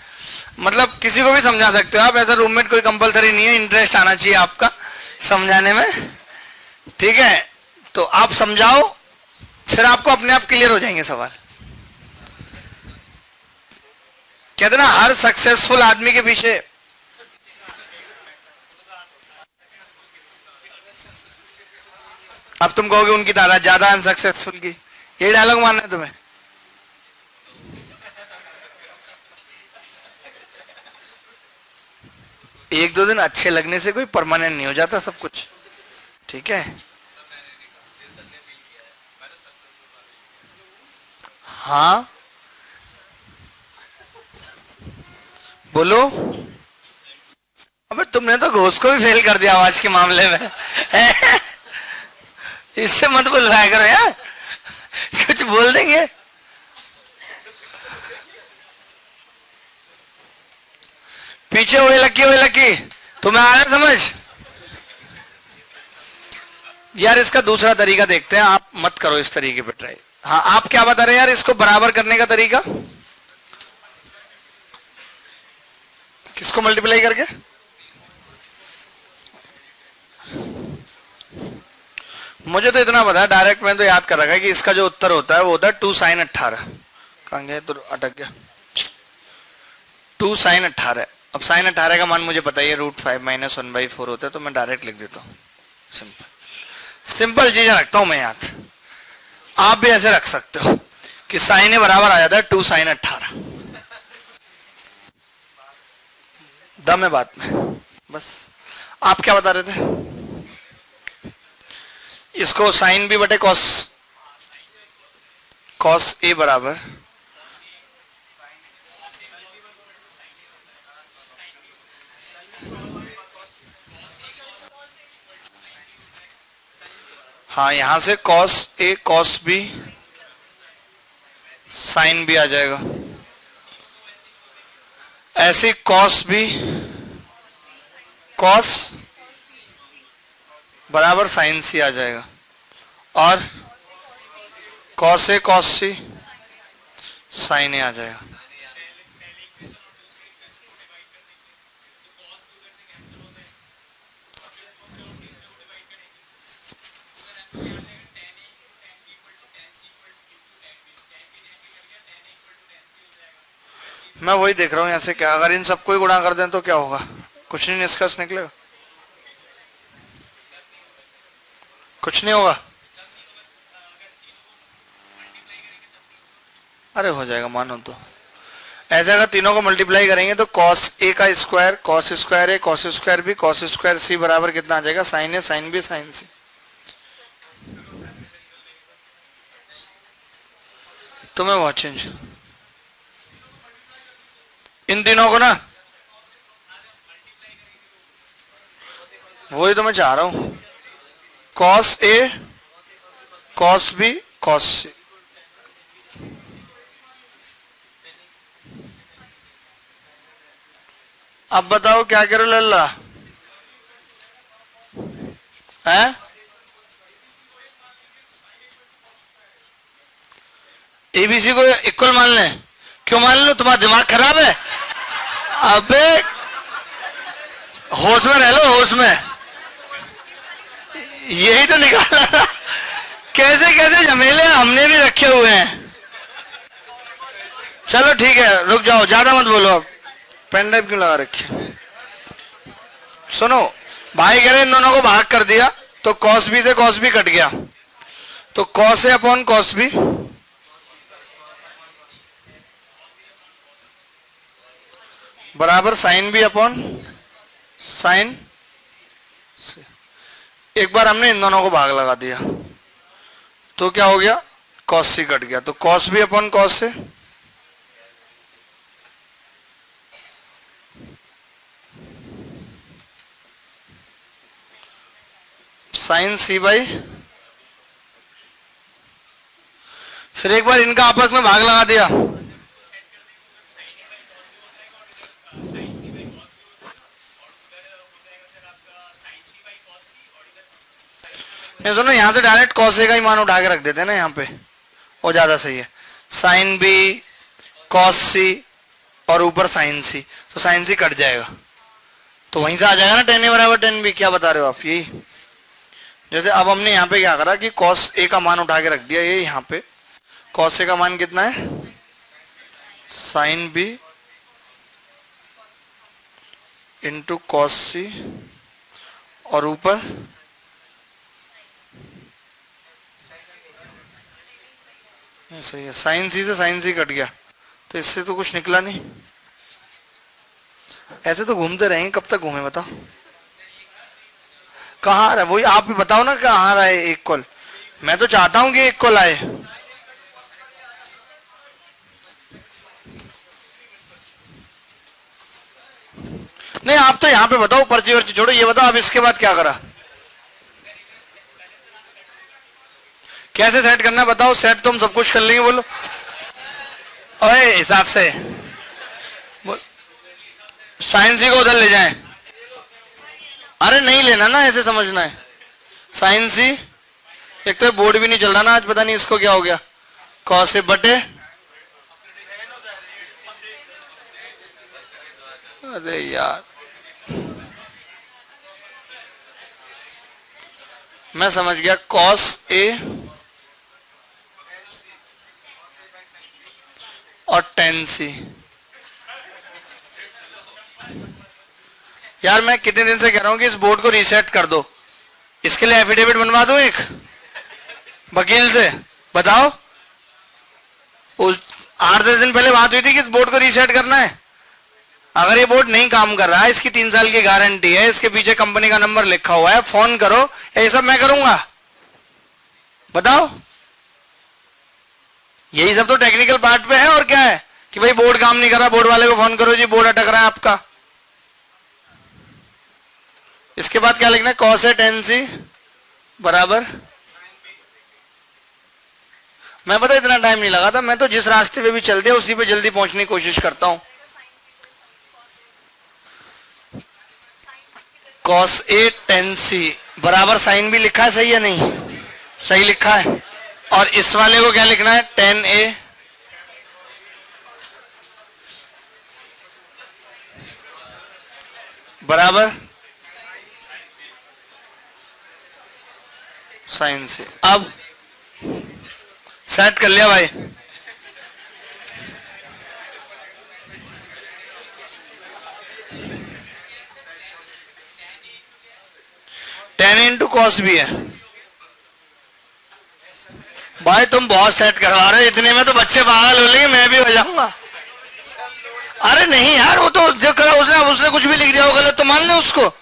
मतलब किसी को भी समझा सकते हो आप, ऐसा रूममेट कोई कंपलसरी नहीं है, इंटरेस्ट आना चाहिए आपका समझाने में, ठीक है। तो आप समझाओ, फिर आपको अपने आप क्लियर हो जाएंगे सवाल। कहते ना हर सक्सेसफुल आदमी के पीछे अब तुम कहोगे उनकी तादाद ज्यादा अनसक्सेसफुल की, ये डायलॉग मानना है तुम्हें? एक दो दिन अच्छे लगने से कोई परमानेंट नहीं हो जाता सब कुछ, ठीक है। हाँ बोलो। अबे तुमने तो घोष को भी फेल कर दिया आवाज के मामले में इससे मत बुलवाया करो यार, कुछ बोल देंगे। पीछे हुए लकी तुम्हें आ रहा समझ? यार इसका दूसरा तरीका देखते हैं, आप मत करो इस तरीके पे ट्राई। हाँ आप क्या बता रहे हैं यार, इसको बराबर करने का तरीका? किसको मल्टीप्लाई करके? मुझे तो इतना पता है, डायरेक्ट मैंने तो याद कर रखा है कि इसका जो उत्तर होता है वो होता है 2 sin 18। कहां गए तो अटक गया। 2 sin 18। अब sin 18 का मान मुझे पता ही है, √5 - 1/4 होता है, तो मैं डायरेक्ट लिख देता हूँ। सिंपल चीजें रखता हूं मैं याद। आप भी ऐसे रख सकते हो कि sin बराबर आ जाता है 2 sin 18। दम है बात में। बस आप क्या बता रहे थे? इसको साइन बी बटे कॉस ए बराबर हाँ यहां से cos A cos B sine B आ जाएगा, ऐसे कॉस बी कॉस बराबर साइन सी आ जाएगा, और cos A cos C sign ए आ जाएगा। मैं वही देख रहा हूं यहां से, क्या अगर इन सबको ही गुणा कर दें तो क्या होगा? कुछ नहीं निष्कर्ष निकलेगा, कुछ नहीं होगा। अरे हो जाएगा मानो तो। ऐसे अगर तीनों को मल्टीप्लाई करेंगे तो कॉस ए का square cos square A cos square B cos square C बराबर कितना आ जाएगा? Sine A sine B sine C. तुम्हें बहुत चेंज इन तीनों को ना, वही तो मैं चाह रहा हूं, cos A cos B cos सी। अब बताओ क्या करो लल्ला है? एबीसी को इक्वल मान लें? क्यों मान लो, तुम्हारा दिमाग खराब है? अबे होश में रह लो, होश में। यही तो निकाला कैसे कैसे झमेले हमने भी रखे हुए हैं। चलो ठीक है रुक जाओ, ज्यादा मत बोलो। अब पेन ड्राइव क्यों लगा रखी? सुनो भाई कह रहे इन दोनों को भाग कर दिया तो कॉस बी से कॉस बी कट गया, तो कॉस ए अपॉन कॉस बी बराबर साइन बी अपॉन साइन। एक बार हमने इन दोनों को भाग लगा दिया तो क्या हो गया? कॉस सी कट गया, तो कॉस बी अपॉन कॉस से साइन सी बाई, फिर एक बार इनका आपस में भाग लगा दिया, नहीं सुनो, यहां से डायरेक्ट कॉस ए का ही मान उठा के रख देते हैं ना यहाँ पे, वो ज्यादा सही है। साइन बी कॉस सी और ऊपर साइन सी, तो साइन सी कट जाएगा, तो वहीं से आ जाएगा ना टेन ए बराबर टेन बी। क्या बता रहे हो आप? यही जैसे अब हमने यहाँ पे क्या करा कि कॉस ए का मान उठा के रख दिया, ये यहाँ पे कॉस ए का मान कितना है, साइन बी इंटू कॉस सी और ऊपर सही है, साइन सी से साइन सी कट गया, तो इससे तो कुछ निकला नहीं। ऐसे तो घूमते रहेंगे, कब तक घूमे बताओ? कहाँ आ रहा है वही आप भी बताओ ना, कहाँ आ रहा है एक कॉल? मैं तो चाहता हूं कि एक कॉल आए। नहीं आप तो यहाँ पे बताओ, पर्ची वर्ची छोड़ो, ये बताओ आप इसके बाद क्या करा, कैसे सेट करना है बताओ। सेट तो हम सब कुछ कर लेंगे, बोलो ओए हिसाब से साइन सी को उधर ले जाएं। अरे नहीं लेना ना, ऐसे समझना है। साइन सी, एक तो बोर्ड भी नहीं चल रहा ना आज, पता नहीं इसको क्या हो गया। कॉस ए बटे, अरे यार मैं समझ गया, कॉस ए और टेन सी। यार मैं कितने दिन से कह रहा हूं कि इस बोर्ड को रीसेट कर दो, इसके लिए एफिडेविट बनवा दो एक वकील से, बताओ। उस 8-10 दिन पहले बात हुई थी कि इस बोर्ड को रीसेट करना है। अगर ये बोर्ड नहीं काम कर रहा है, इसकी 3 साल की गारंटी है, इसके पीछे कंपनी का नंबर लिखा हुआ है, फोन करो, ये सब मैं करूंगा, बताओ। यही सब तो टेक्निकल पार्ट पे है, और क्या है कि भाई बोर्ड काम नहीं कर रहा, बोर्ड वाले को फोन करो जी बोर्ड अटक रहा है आपका। इसके बाद क्या लिखना है, कॉस ए टेन सी बराबर, मैं पता इतना टाइम नहीं लगा था, मैं तो जिस रास्ते पे भी चल दिया उसी पे जल्दी पहुंचने की कोशिश करता हूं। कॉस ए टेन सी बराबर साइन भी लिखा है, सही है नहीं? सही लिखा है। और इस वाले को क्या लिखना है, टेन ए बराबर साइन से। अब सेट कर लिया भाई, टेन इंटू कॉस भी है। भाई तुम बहुत सेट करवा रहे हो, इतने में तो बच्चे पागल हो लेंगे, मैं भी हो जाऊंगा। अरे नहीं यार, वो तो जो करा उसने कुछ भी लिख दिया हो गलत तो मान ले उसको,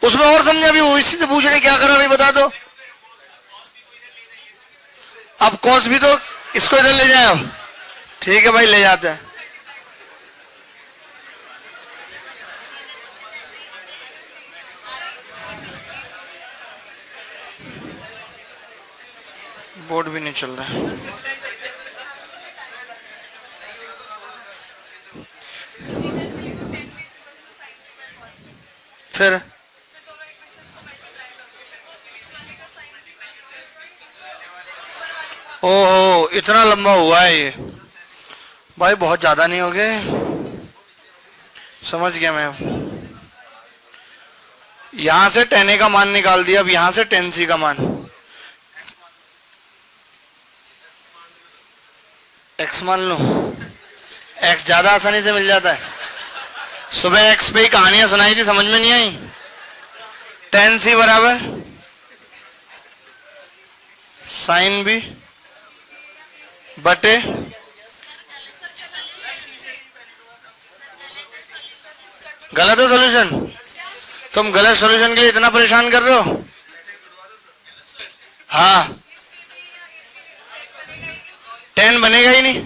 उसमें और समझा भी, वो इसी से पूछ रहे क्या करा भाई बता दो। अब कॉस भी तो इसको इधर ले जाए, अब ठीक है भाई ले जाते हैं। बोर्ड भी नहीं चल रहा है। फिर ओहो इतना लंबा हुआ है ये भाई, बहुत ज्यादा नहीं हो गए? समझ गया मैं। यहां से टेन ए का मान निकाल दिया, अब यहां से टेन सी का मान, एक्स मान लो, एक्स ज्यादा आसानी से मिल जाता है। सुबह एक्स पे ही कहानियां सुनाई थी, समझ में नहीं आई। टेन सी बराबर साइन बी बटे, गलत है सॉल्यूशन? तुम गलत सॉल्यूशन के लिए इतना परेशान कर रहे हो? हाँ 10 बनेगा ही नहीं।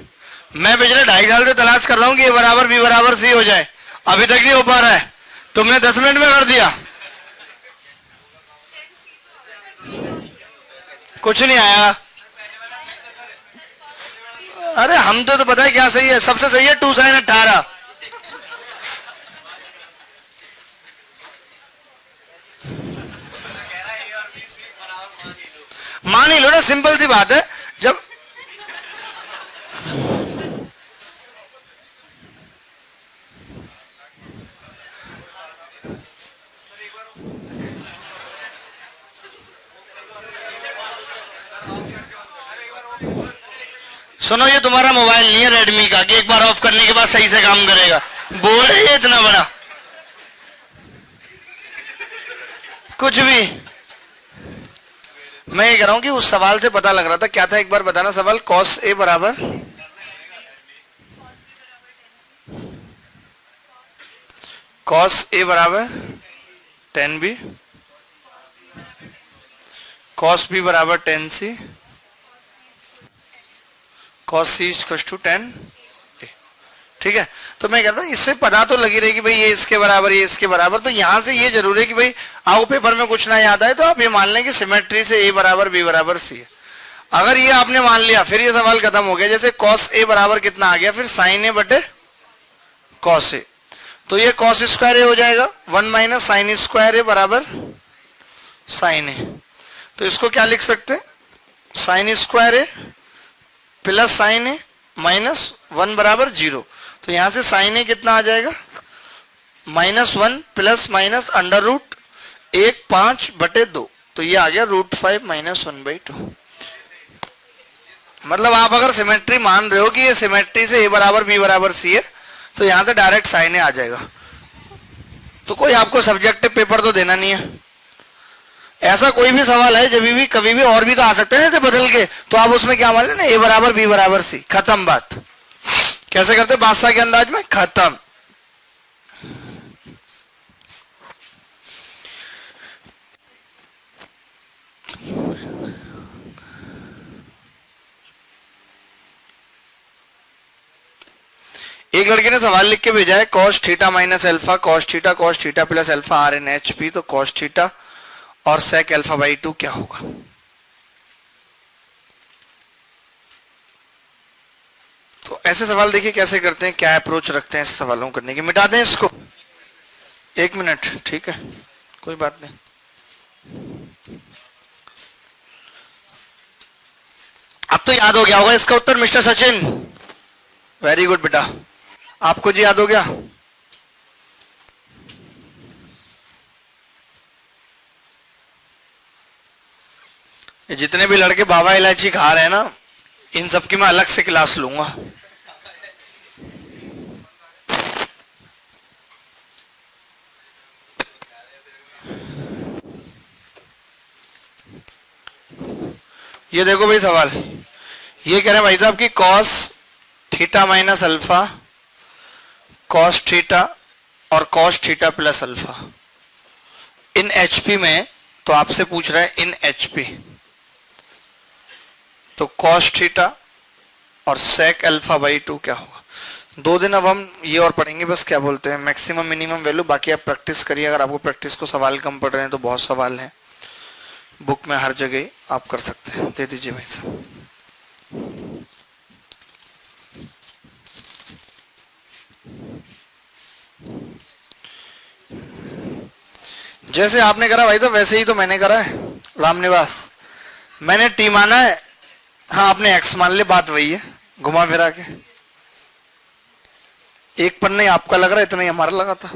मैं पिछले 2.5 साल से तलाश कर रहा हूं कि ए बराबर बी बराबर सी हो जाए, अभी तक नहीं हो पा रहा है, तुमने 10 मिनट में कर दिया। कुछ नहीं आया। अरे हम तो पता है क्या सही है, सबसे सही है 2 sin 18। मान ही लो ना, सिंपल सी बात है। जब सुनो, ये तुम्हारा मोबाइल नहीं है रेडमी का कि एक बार ऑफ करने के बाद सही से काम करेगा। बोर्ड है ये इतना बड़ा, कुछ भी। मैं ये कह रहा हूं कि उस सवाल से पता लग रहा था क्या था, एक बार बताना सवाल। कॉस ए बराबर tan b, cos b बराबर tan c, cos c equal to tan a। ठीक है, तो मैं कहता हूं इससे पता तो लगी रही कि भाई ये इसके बराबर, ये इसके बराबर। तो यहां से ये जरूरी है कि भाई आओ पेपर में कुछ ना याद आए तो आप ये मान लें कि सिमेट्री से a बराबर b बराबर c है। अगर ये आपने मान लिया फिर ये सवाल खत्म हो गया। जैसे cos a बराबर कितना आ गया, फिर sin a बटे cos a, तो ये cos स्क्वायर a हो जाएगा। 1 माइनस साइन स्क्वायर a बराबर sin a। तो इसको क्या लिख सकते हैं, sine square a plus sign a minus 1 बराबर 0। तो यहां से साइन a कितना आ जाएगा, -1 प्लस माइनस अंडर रूट 1 5 बटे 2। तो ये आ गया √5 माइनस 1/2। मतलब आप अगर सिमेट्री मान रहे हो कि ये सिमेट्री से a बराबर b बराबर c है, तो यहां से डायरेक्ट साइन a आ जाएगा। तो कोई आपको सब्जेक्टिव पेपर तो देना नहीं है। ऐसा कोई भी सवाल है जब भी कभी भी और भी तो आ सकते हैं जैसे बदल के, तो आप उसमें क्या मान लेना, a बराबर b बराबर c, खत्म बात। कैसे करते बादशाह के अंदाज में, खत्म। एक लड़के ने सवाल लिख के भेजा है, cos theta minus alpha cos theta plus alpha are in H P. तो cos थीटा और sec अल्फा बाई 2 क्या होगा। तो ऐसे सवाल देखिए कैसे करते हैं, क्या अप्रोच रखते हैं ऐसे सवालों को करने की। मिटा दें इसको, 1 मिनट, ठीक है, कोई बात नहीं। अब तो याद हो गया होगा इसका उत्तर मिस्टर सचिन, वेरी गुड बेटा। आपको जी याद हो गया। ये जितने भी लड़के बाबा इलायची खा रहे हैं ना, इन सब की मैं अलग से क्लास लूंगा। ये देखो भाई सवाल, ये कह रहे हैं भाई साहब कि cos theta minus alpha cos theta और cos थीटा प्लस अल्फा इन HP में, तो आपसे पूछ रहा है इन HP। तो cos थीटा और sec अल्फा बाई 2 क्या होगा। 2 दिन अब हम ये और पढ़ेंगे बस, क्या बोलते हैं, मैक्सिमम मिनिमम वैल्यू। बाकी आप प्रैक्टिस करिए, अगर आपको प्रैक्टिस को सवाल कम पड़ रहे हैं तो बहुत सवाल हैं बुक में, हर जगह आप कर सकते हैं। दे दीजिए भाई साहब। जैसे आपने करा भाई साहब वैसे ही तो मैंने करा है। रामनिवास, मैंने टी माना है, हाँ आपने एक्स मान ले, बात वही है, घुमा फिरा के। एक पन्ना ही आपका लग रहा है, इतना ही हमारा लगा था।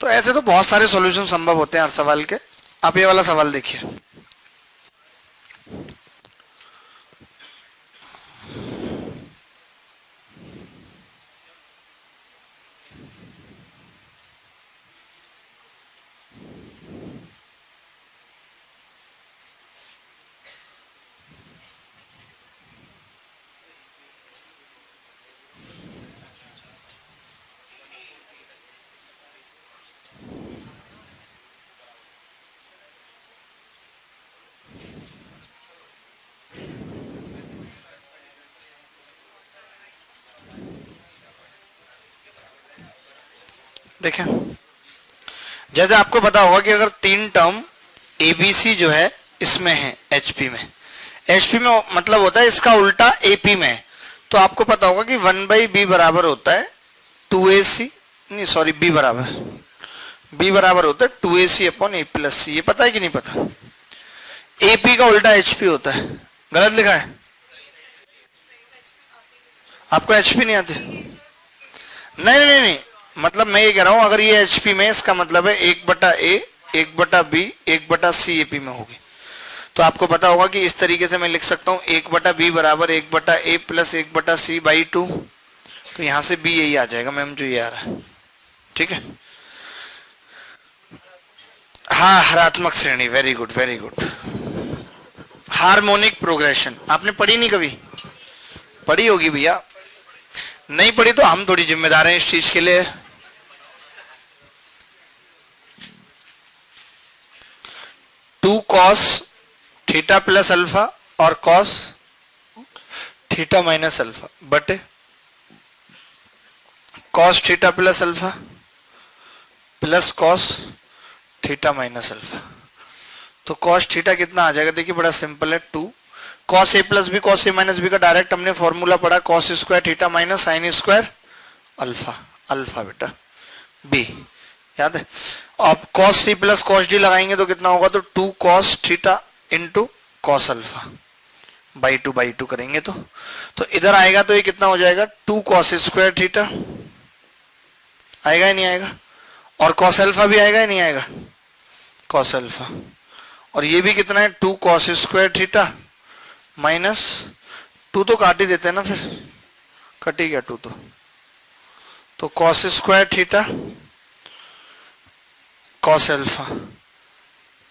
तो ऐसे तो बहुत सारे सॉल्यूशन संभव होते हैं हर सवाल के। आप ये वाला सवाल देखिए, देखें। जैसे आपको पता होगा कि अगर 3 टर्म एबीसी जो है इसमें है एचपी में, एचपी में मतलब होता है इसका उल्टा एपी में, तो आपको पता होगा कि 1/b बराबर होता है 2ac, नहीं सॉरी b बराबर होता है 2ac upon a plus c। ये पता है कि नहीं पता। एपी का उल्टा एचपी होता है, गलत लिखा है। आपको एचपी नहीं आते? नहीं नहीं नहीं, मतलब मैं ये कह रहा हूं अगर ये एचपी में, इसका मतलब है 1/A 1/B 1/C एपी में होगी। तो आपको पता होगा कि इस तरीके से मैं लिख सकता हूं 1/B बराबर 1/A प्लस 1/C/2। तो यहां से B यही आ जाएगा मैम, जो ये आ रहा है, ठीक है। हाँ, हरात्मक श्रेणी, very good very good. Harmonic progression आपने पढ़ी नहीं कभी? पढ़ी होगी भैया, नहीं पढ़ी तो हम थोड़ी जिम्मेदार हैं इस चीज के लिए। Two cos theta plus alpha और कॉस थीटा माइनस अल्फा बटे cos theta plus alpha plus cos theta minus alpha. तो कॉस थीटा कितना आ जाएगा? देखिए बड़ा सिंपल है, 2 cos A plus B cos A minus B का डायरेक्ट हमने फॉर्मूला पढ़ा, cos square theta minus sine square alpha, alpha beta B, याद है। अब cos C plus cos D लगाएंगे तो कितना होगा? तो 2 cos theta into cos alpha by 2 करेंगे तो इधर आएगा तो ये कितना हो जाएगा? 2 कॉस स्क्वायर थीटा आएगा ही नहीं आएगा, और कॉस अल्फा भी आएगा ही नहीं आएगा, कॉस अल्फा। और ये भी कितना है? 2 कॉस स्क्वायर थीटा माइनस 2 तो काट ही देते हैं ना, फिर कट ही गया 2 तो cos square theta cos alpha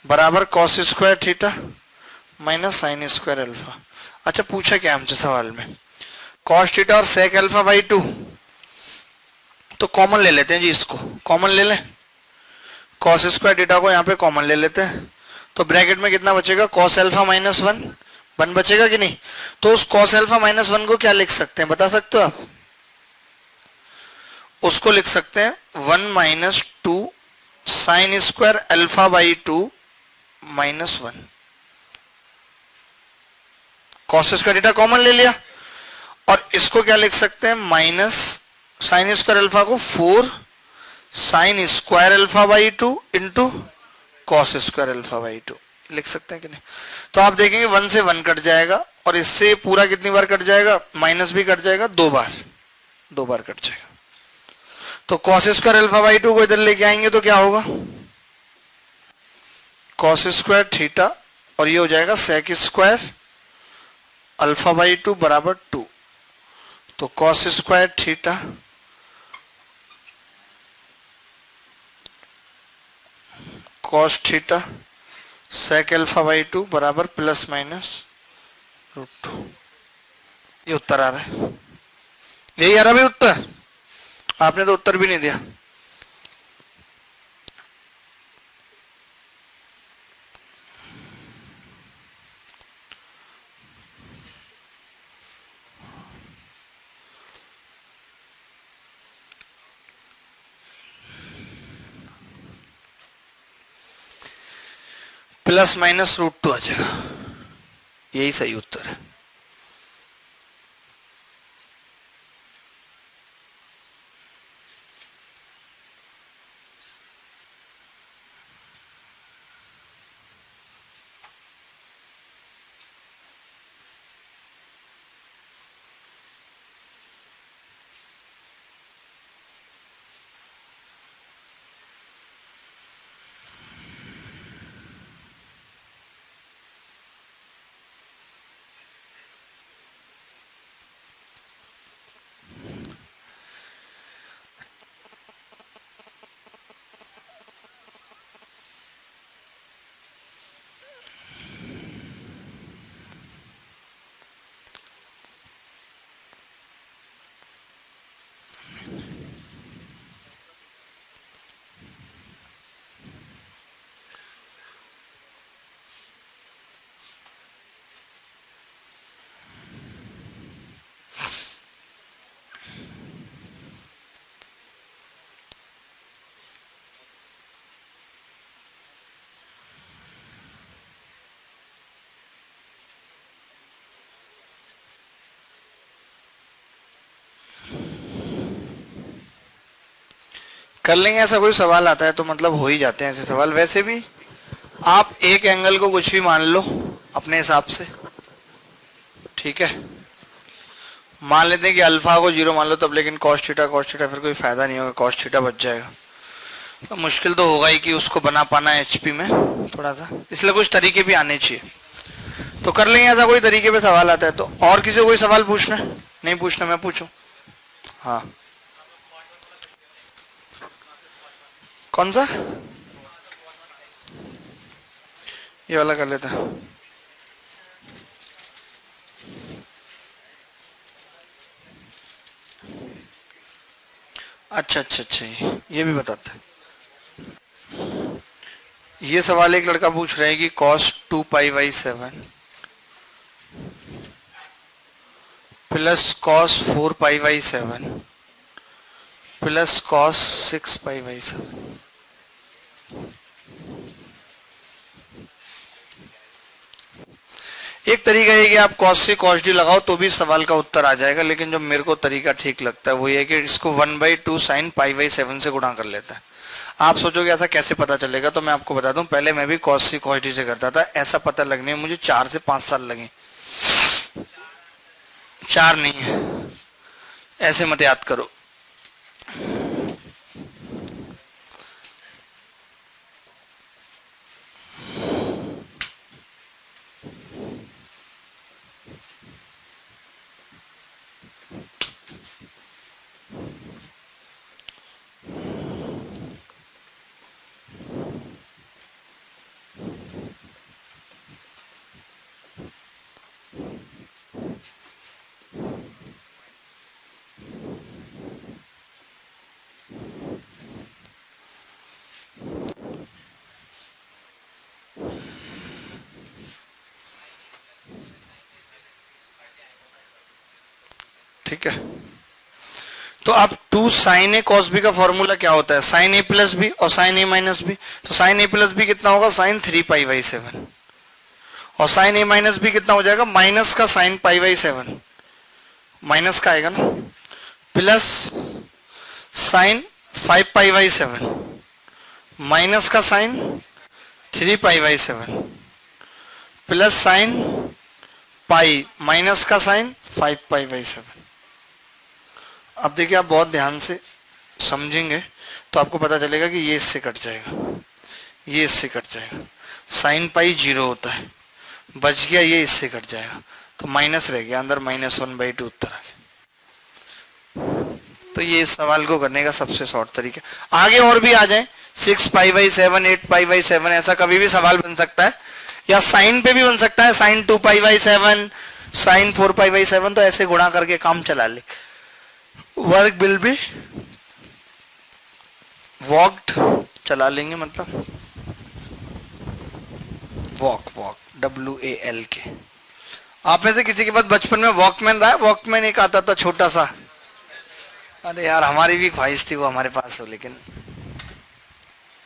बराबर cos square theta minus sine square alpha. अच्छा पूछा क्या हमसे सवाल में? कॉस थीटा और सेक अल्फा बाई 2, तो कॉमन ले लेते हैं जी, इसको कॉमन ले लें, कॉस स्क्वायर थीटा को यहाँ पे कॉमन ले लेते हैं। तो ब्रैकेट में कितना बचेगा? कॉस अल्फा माइनस 1 बचेगा कि नहीं? तो उस कॉस अल्फा माइनस 1 को क्या लिख सकते हैं, बता सकते हो आप? उसको लिख सकते हैं 1 minus 2 sign square alpha by 2 minus 1। Cos square theta common ले लिया, और इसको क्या लिख सकते हैं? माइनस साइन स्क्वायर अल्फा को 4 sign square alpha by 2 into cos square alpha by 2 लिख सकते हैं कि नहीं? तो आप देखेंगे 1 से 1 कट जाएगा, और इससे पूरा कितनी बार कट जाएगा? माइनस भी कट जाएगा, 2 बार कट जाएगा। तो कॉस स्क्वायर अल्फा बाई 2 को इधर लेके आएंगे तो क्या होगा? कॉस स्क्वायर थीटा, और ये हो जाएगा सेक स्क्वायर अल्फा बाई 2 बराबर 2। तो cos square theta cos theta sec alpha by 2 बराबर प्लस माइनस √2। ये उत्तर आ रहा है, यही आ रहा भाई उत्तर। आपने तो उत्तर भी नहीं दिया। प्लस माइनस √2 आ जाएगा, यही सही उत्तर है। कर लेंगे, ऐसा कोई सवाल आता है तो मतलब हो ही जाते हैं ऐसे सवाल। वैसे भी आप एक एंगल को कुछ भी मान लो, अपने हिसाब से, ठीक है। मान लेते हैं कि अल्फा को 0 मान लो तब, लेकिन cos थीटा फिर कोई फायदा नहीं होगा, cos थीटा बच जाएगा। तो मुश्किल तो होगा ही कि उसको बना पाना एचपी में थोड़ा सा, इसलिए कुछ तरीके भी आने चाहिए। तो कर लेंगे, ऐसा कोई तरीके पे सवाल आता है तो। और किसी को कोई सवाल पूछना है? नहीं पूछना, मैं पूछूं? हाँ, कौन सा? ये वाला कर लेते हैं। अच्छा, ये भी बताते हैं। ये सवाल एक लड़का पूछ रहा है कि cos 2π/7 plus cos 4π/7 plus cos 6π/7। एक तरीका है कि आप cos से cos d लगाओ तो भी सवाल का उत्तर आ जाएगा, लेकिन जो मेरे को तरीका ठीक लगता है वो ये कि इसको 1/2 sin π/7 से गुणा कर लेता है। आप सोचोगे ऐसा कैसे पता चलेगा, तो मैं आपको बता दूं, पहले मैं भी cos से cos d से करता था। ऐसा पता लगने में मुझे 4 से 5 साल लगे। 4 नहीं है, ऐसे मत याद करो। ठीक है, तो अब 2 sin a cos b का फॉर्मूला क्या होता है? sin a प्लस बी और sin a माइनस बी। तो sin a प्लस बी कितना होगा? sin 3π/7। और sin a माइनस बी कितना हो जाएगा? माइनस का sin π/7, माइनस का आएगा ना, प्लस sin 5π/7 माइनस का sin 3π/7 plus sin pi minus का sin 5π/7। अब देखिए, आप बहुत ध्यान से समझेंगे तो आपको पता चलेगा कि ये इससे कट जाएगा, ये इससे कट जाएगा। साइन पाई 0 होता है, बच गया, ये इससे कट जाएगा तो माइनस रह गया, अंदर -1/2 उत्तर आ गया। तो ये इस सवाल को करने का सबसे शॉर्ट तरीका। आगे और भी आ जाए, 6π/7 8π/7 ऐसा कभी भी सवाल बन सकता है, या साइन पे भी बन सकता है, साइन 2π/7 साइन 4π/7। तो ऐसे गुणा करके काम चला ले। वर्क विल बी वॉक्ड, चला लेंगे, मतलब वॉक WALK। आप में से किसी के पास बचपन में वॉकमैन रहा है? वॉकमैन एक आता था छोटा सा, अरे यार हमारी भी ख्वाहिश थी वो हमारे पास हो, लेकिन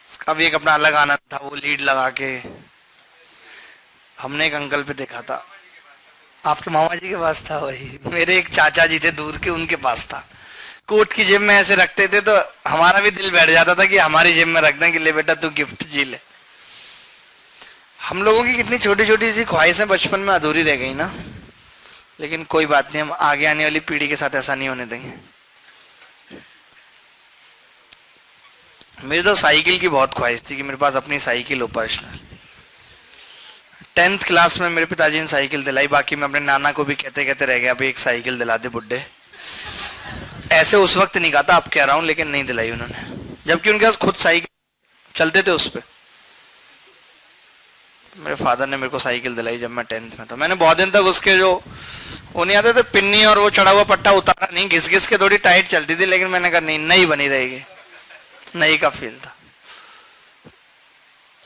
उसका भी एक अपना अलग आनंद था। वो लीड लगा के, हमने एक अंकल पे देखा था, आपके मामा जी के पास था वही, मेरे एक चाचा जी थे दूर के, उनके पास था। कोट की जेब में ऐसे रखते थे तो हमारा भी दिल बैठ जाता था कि हमारी जेब में रख दें कि ले बेटा तू गिफ्ट जी ले। हम लोगों की कितनी छोटी छोटी सी ख्वाहिशें बचपन में अधूरी रह गई ना, लेकिन कोई बात नहीं, हम आगे आने वाली पीढ़ी के साथ ऐसा नहीं होने देंगे। मेरी तो साइकिल की बहुत ख्वाहिश थी कि मेरे पास अपनी साइकिल हो पर्सनल। 10th क्लास में मेरे पिताजी ने साइकिल दिलाई, बाकी मैं अपने नाना को भी कहते कहते रह गया भाई एक साइकिल दिला दे बुड्ढे। ऐसे उस वक्त नहीं कहा था, अब कह रहा हूं, लेकिन नहीं दिलाई उन्होंने, जबकि उनके पास खुद साइकिल चलते थे उस पे। मेरे फादर ने मेरे को साइकिल दिलाई जब मैं 10th में था। मैंने बहुत दिन तक उसके जो वो नहीं आते थे पिन्नी और वो चढ़ा हुआ पट्टा उतारा नहीं, घिस घिस के थोड़ी टाइट चलती थी, लेकिन मैंने कहा नहीं, नई बनी रहेगी, नई का फील था।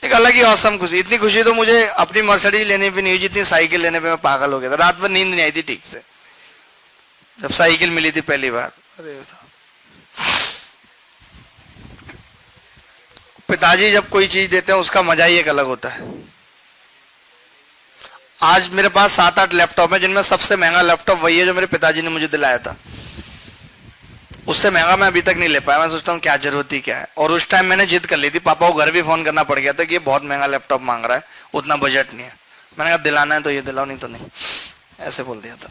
एक अलग ही औसम खुशी। इतनी खुशी तो मुझे अपनी मर्सिडीज लेने पे नहीं हुई जितनी साइकिल लेने पे मैं पागल हो गया था। रात भर नींद नहीं आई थी ठीक से जब साइकिल मिली थी पहली बार। अरे पिताजी जब कोई चीज देते हैं उसका मजा ही एक अलग होता है। आज मेरे पास 7-8 लैपटॉप है, जिनमें सबसे महंगा लैपटॉप वही है जो मेरे पिताजी ने मुझे दिलाया था। उससे महंगा मैं अभी तक नहीं ले पाया। मैं सोचता हूँ क्या जरूरत ही क्या है। और उस टाइम मैंने जिद कर ली थी, पापा को घर भी फोन करना पड़ गया था कि ये बहुत महंगा लैपटॉप मांग रहा है, उतना बजट नहीं है। मैंने कहा दिलाना है तो ये दिलाओ, नहीं तो नहीं, ऐसे बोल दिया था।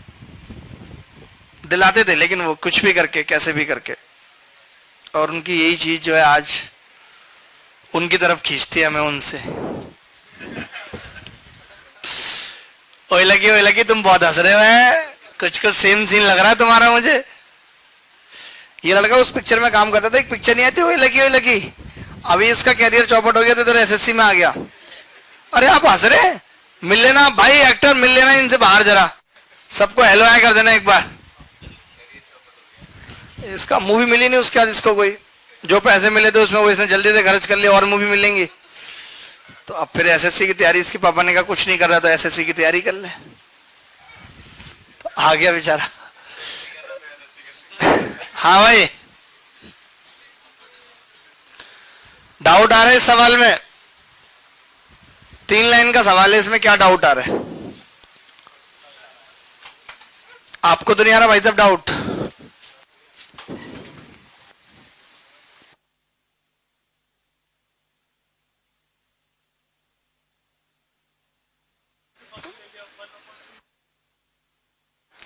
दिलाते थे लेकिन वो कुछ भी करके, कैसे भी करके, और उनकी यही चीज जो है आज उनकी तरफ खींचती है हमें उनसे। ओए लगी तुम बहुत हंस रहे हो, है कुछ कुछ सेम सीन लग रहा है तुम्हारा मुझे। ये लड़का उस पिक्चर में काम करता था, एक पिक्चर नहीं आती ओए लगी, अभी इसका कैरियर चौपट हो गया तो इधर एसएससी में आ गया। अरे आप हंस रहे हैं, मिल लेना भाई, एक्टर मिल लेना इनसे बाहर जरा, सबको हेलो हाय कर देना एक बार। इसका मूवी मिली नहीं उसके बाद इसको कोई, जो पैसे मिले थे उसमें वो इसने जल्दी से खर्च कर लिया, और मूवी मिलेंगी। तो अब फिर एसएससी की तैयारी, इसके पापा ने कहा कुछ नहीं कर रहा तो एसएससी की तैयारी कर ले, तो आ गया बेचारा। हाँ भाई, डाउट आ रहा है इस सवाल में? 3 लाइन का सवाल है, इसमें क्या डाउट आ रहा है? आपको तो नहीं आ रहा भाई साहब डाउट?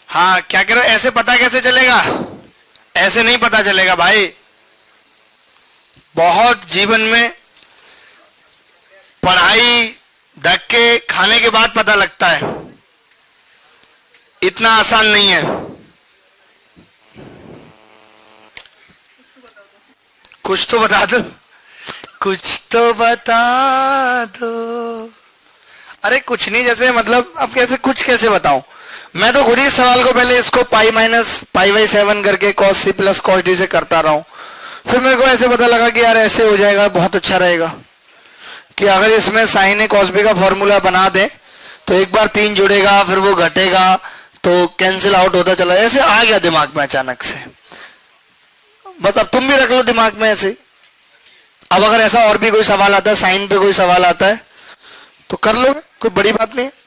हाँ क्या कह रहे हो, ऐसे पता कैसे चलेगा? ऐसे नहीं पता चलेगा भाई, बहुत जीवन में पढ़ाई धक्के खाने के बाद पता लगता है, इतना आसान नहीं है। कुछ तो बता दो, कुछ तो बता दो। अरे कुछ नहीं, जैसे मतलब अब कैसे, कुछ कैसे बताऊं? मैं तो खुद ही सवाल को पहले इसको पाई माइनस पाई बाई 7 करके cos C plus cos D से करता रहा हूं, फिर मेरे को ऐसे पता लगा कि यार ऐसे हो जाएगा, बहुत अच्छा रहेगा कि अगर इसमें साइन ए कॉस बी का फॉर्मूला बना दे तो एक बार 3 जुड़ेगा, फिर वो घटेगा तो कैंसिल आउट होता चला, ऐसे आ गया दिमाग में अचानक से। बस अब तुम भी रख लो दिमाग में ऐसे। अब अगर ऐसा और भी कोई सवाल आता है, साइन पे कोई सवाल आता है तो कर लोगे, कोई बड़ी बात नहीं है।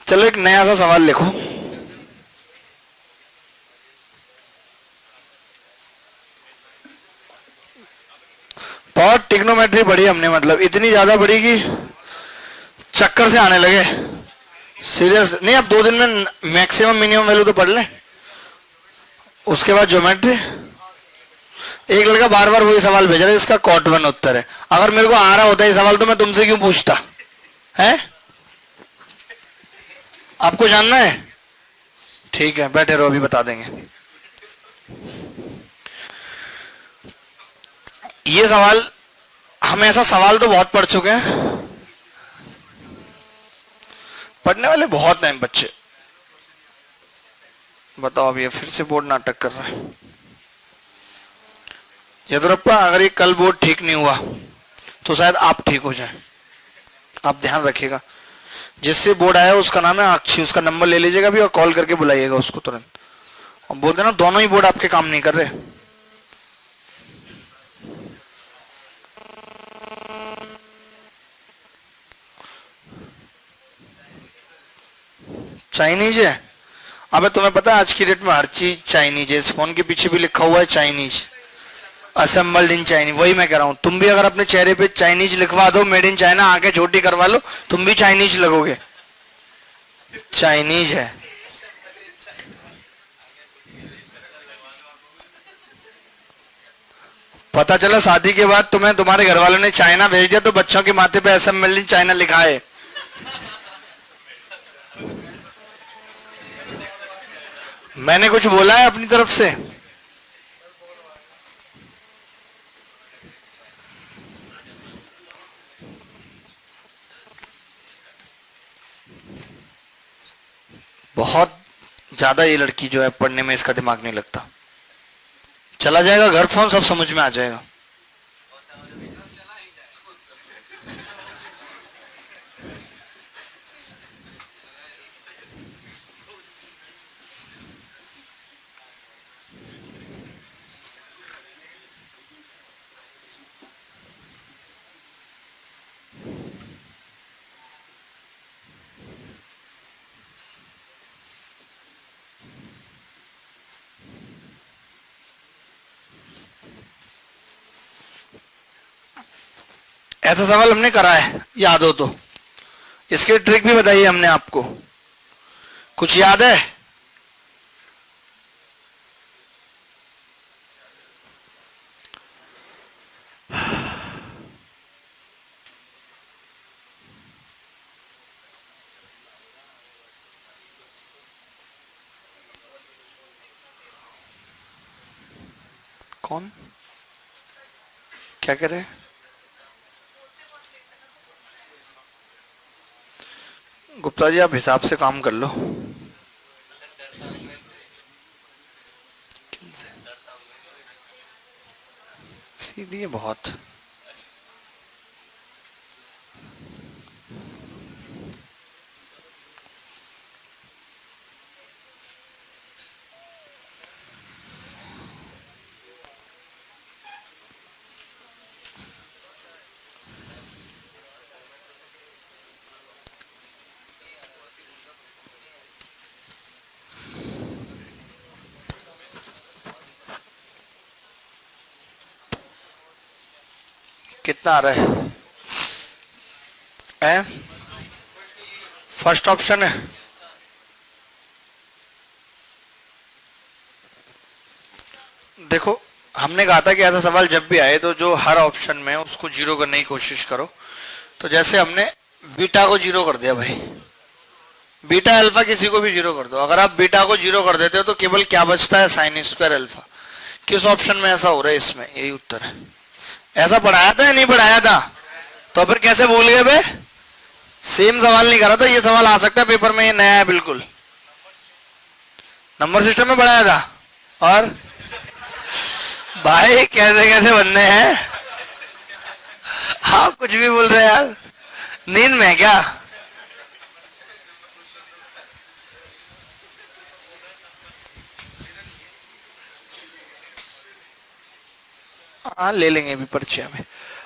चलो एक नया सा सवाल लिखो। बहुत टिग्नोमेट्री पढ़ी हमने, मतलब इतनी ज्यादा पढ़ी कि चक्कर से आने लगे। सीरियस नहीं, अब 2 दिन में मैक्सिमम मिनिमम वैल्यू तो पढ़ ले, उसके बाद ज्योमेट्री। एक लड़का बार बार वही सवाल भेज रहा है, इसका कॉट 1 उत्तर है। अगर मेरे को आ रहा होता है सवाल तो मैं तुमसे क्यों पूछता है? आपको जानना है? ठीक है बैठे रहो, अभी बता देंगे। ये सवाल, हम ऐसा सवाल तो बहुत पढ़ चुके हैं, पढ़ने वाले बहुत हैं बच्चे। बताओ अब ये फिर से बोर्ड नाटक कर रहा है। यद्रप्पा अगर ये कल बोर्ड ठीक नहीं हुआ तो शायद आप ठीक हो जाए, आप ध्यान रखिएगा। जिससे बोर्ड आया उसका नाम है अक्षी, उसका नंबर ले लीजिएगा भी और कॉल करके बुलाइएगा उसको तुरंत, और बोल देना दोनों ही बोर्ड आपके काम नहीं कर रहे। चाइनीज है? अबे तुम्हें पता है आज की डेट में हर चीज चाइनीज है, इस फोन के पीछे भी लिखा हुआ है चाइनीज, असेंबल्ड इन चाइनीज। वही मैं कह रहा हूं, तुम भी अगर अपने चेहरे पे चाइनीज लिखवा दो, मेड इन चाइना, आंखें छोटी करवा लो, तुम भी चाइनीज लगोगे। चाइनीज है। पता चला शादी के बाद तुम्हें तुम्हारे घर वालों ने चाइना भेज दिया तो बच्चों के माथे पे असेंबल्ड इन चाइना लिखा है। मैंने कुछ बोला है अपनी तरफ से? बहुत ज्यादा ये लड़की जो है पढ़ने में इसका दिमाग नहीं लगता। चला जाएगा घर फोन, सब समझ में आ जाएगा। ऐसा सवाल हमने करा है, याद हो तो। इसकी ट्रिक भी बताई हमने आपको, कुछ याद है? कौन क्या कह रहे हैं? गुप्ता जी आप हिसाब से काम कर लो। सीधी है बहुत। कितना आ रहा है? फर्स्ट ऑप्शन है। देखो हमने कहा था कि ऐसा सवाल जब भी आए तो जो हर ऑप्शन में उसको जीरो करने की कोशिश करो। तो जैसे हमने बीटा को जीरो कर दिया भाई, बीटा अल्फा किसी को भी जीरो कर दो। अगर आप बीटा को जीरो कर देते हो तो केवल क्या बचता है? Sign square alpha. किस ऑप्शन में ऐसा हो रहा है? इसमें, यही उत्तर है। ऐसा पढ़ाया था या नहीं पढ़ाया था? तो फिर कैसे भूल गए बे? सेम सवाल नहीं करा था, ये सवाल आ सकता है पेपर में, ये नया है बिल्कुल। नंबर सिस्टम में पढ़ाया था। और भाई कैसे कैसे बनने हैं आप, कुछ भी बोल रहे हैं यार, नींद में क्या? हाँ ले लेंगे अभी परिचय में।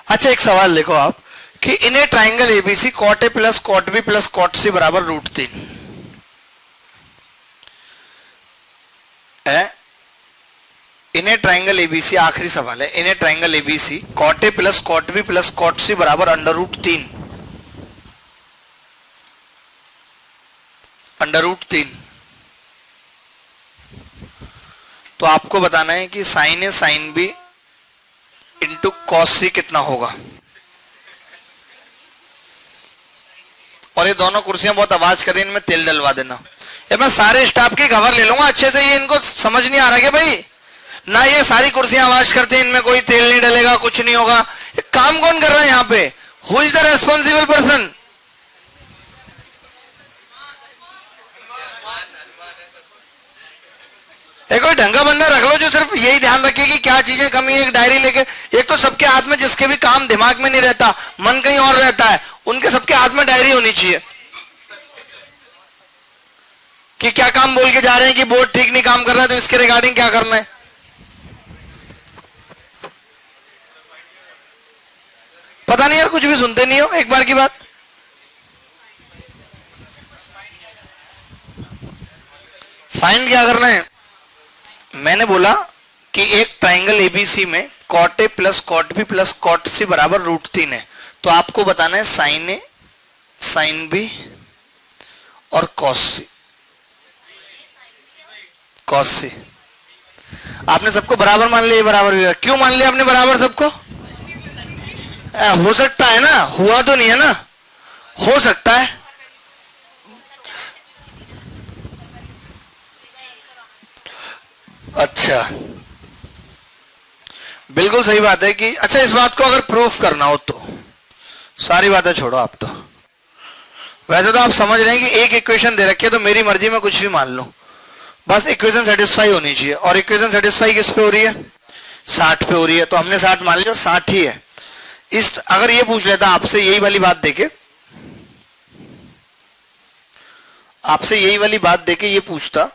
अच्छा एक सवाल देखो आप कि in a triangle ABC cot A plus cot B plus cot C बराबर √3 है। इन ए ट्राइंगल एबीसी, आखिरी सवाल है, in a triangle ABC cot A plus cot B plus cot C बराबर √3 √3। तो आपको बताना है कि sine A sine B into cos C कितना होगा। और ये दोनों कुर्सियां बहुत आवाज कर रही हैं, इनमें तेल डलवा देना। ये मैं सारे स्टाफ की खबर ले लूंगा अच्छे से, ये इनको समझ नहीं आ रहा क्या भाई? ना ये सारी कुर्सियां आवाज करती हैं, इनमें कोई तेल नहीं डलेगा, कुछ नहीं होगा। ये काम कौन कर रहा है यहाँ पे? Who is the responsible person? कोई ढंगा बंदा रख लो जो सिर्फ यही ध्यान रखे कि क्या चीजें कमी है। एक डायरी लेके, एक तो सबके हाथ में, जिसके भी काम दिमाग में नहीं रहता, मन कहीं और रहता है, उनके सबके हाथ में डायरी होनी चाहिए कि क्या काम बोल के जा रहे हैं कि बोर्ड ठीक नहीं काम कर रहा है तो इसके रिगार्डिंग क्या करना है। पता नहीं यार, कुछ भी सुनते नहीं हो। एक बार की बात, फाइंड क्या करना है? मैंने बोला कि एक ट्राइंगल एबीसी में cot A plus cot B plus cot C बराबर √3 है। तो आपको बताना है साइन ए साइन बी और कॉस सी। कॉस सी आपने सबको बराबर मान लिया, बराबर भी। क्यों मान लिया आपने बराबर सबको? हो सकता है ना, हुआ तो नहीं है ना, हो सकता है। अच्छा बिल्कुल सही बात है कि, अच्छा इस बात को अगर प्रूफ करना हो तो सारी बातें छोड़ो आप। तो वैसे तो आप समझ रहे हैं कि एक इक्वेशन दे रखी है तो मेरी मर्जी में कुछ भी मान लो, बस इक्वेशन सेटिस्फाई होनी चाहिए। और इक्वेशन सेटिस्फाई किस पे हो रही है? 60 पे हो रही है। तो हमने 60 मान लिया और 60 ही है। इस अगर ये पूछ लेता आपसे, यही वाली बात देके, आपसे यही वाली बात देके ये पूछता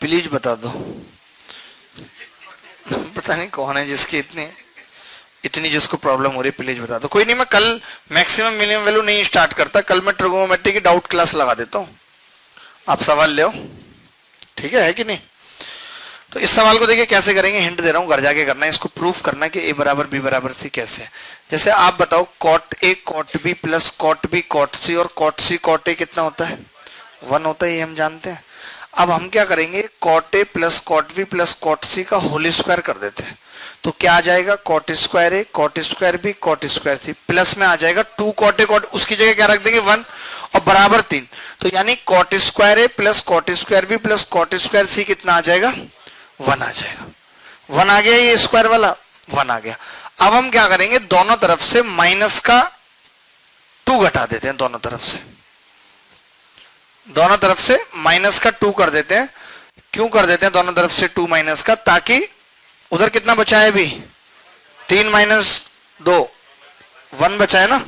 प्लीज बता दो। पता नहीं कौन है जिसकी इतनी इतनी जिसको प्रॉब्लम हो रही है प्लीज बता दो। कोई नहीं, मैं कल मैक्सिमम मिनिमम वैल्यू नहीं स्टार्ट करता, कल मैं ट्रिगोनोमेट्री की डाउट क्लास लगा देता हूं, आप सवाल ले आओ, ठीक है कि नहीं। तो इस सवाल को देखिए कैसे करेंगे, हिंट दे रहा हूं, घर जाके करना है, इसको प्रूफ करना है कि ए बराबर बी बराबर सी कैसे है। जैसे आप बताओ cot A cot B plus cot B cot C, और कॉट सी कॉट ए कितना होता है, 1 होता है, ये हम जानते हैं। अब हम क्या करेंगे, cot A plus cot B plus cot C का होल स्क्वायर कर देते हैं। तो क्या आ जाएगा, cot square A cot square B cot square C, plus में आ जाएगा 2 कॉट ए कॉट, उसकी जगह क्या रख देंगे 1, और बराबर 3। तो यानी cot square A plus cot square B plus cot square C कितना आ जाएगा, 1 आ जाएगा। 1 आ गया, ये स्क्वायर वाला 1 आ गया। अब हम क्या करेंगे, दोनों तरफ से माइनस का 2 घटा देते हैं, दोनों तरफ से, दोनों तरफ से माइनस का 2 कर देते हैं। क्यों कर देते हैं दोनों तरफ से 2 माइनस का, ताकि उधर कितना बचा है अभी, 3 माइनस 2, 1 बचा है ना,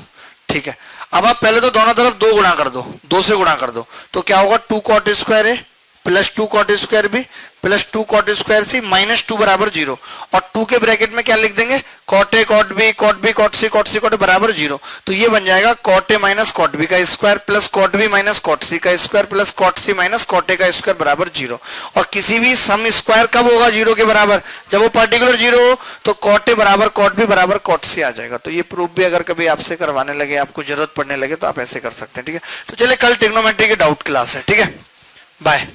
ठीक है। अब आप पहले तो दोनों तरफ 2 गुणा कर दो, 2 से गुणा कर दो, तो क्या होगा 2 कॉट स्क्वायर है plus 2 cot square B plus 2 cot square C minus 2 बराबर 0, और 2 के ब्रैकेट में क्या लिख देंगे, cot A cot B cot C cot A बराबर 0। तो ये बन जाएगा cot A minus cot B का square plus cot B minus cot C का square plus cot C minus cot A का स्क्वायर बराबर 0। और किसी भी सम स्क्वायर कब होगा 0 के बराबर, जब वो पर्टिकुलर 0 हो, तो कॉट ए बराबर कॉट बी बराबर कॉट सी आ जाएगा। तो ये प्रूफ भी अगर कभी आपसे करवाने लगे, आपको जरूरत पड़ने लगे, तो आप ऐसे कर सकते हैं, ठीक है। तो चलिए कल ट्रिग्नोमेट्री की डाउट क्लास है, ठीक है, बाय।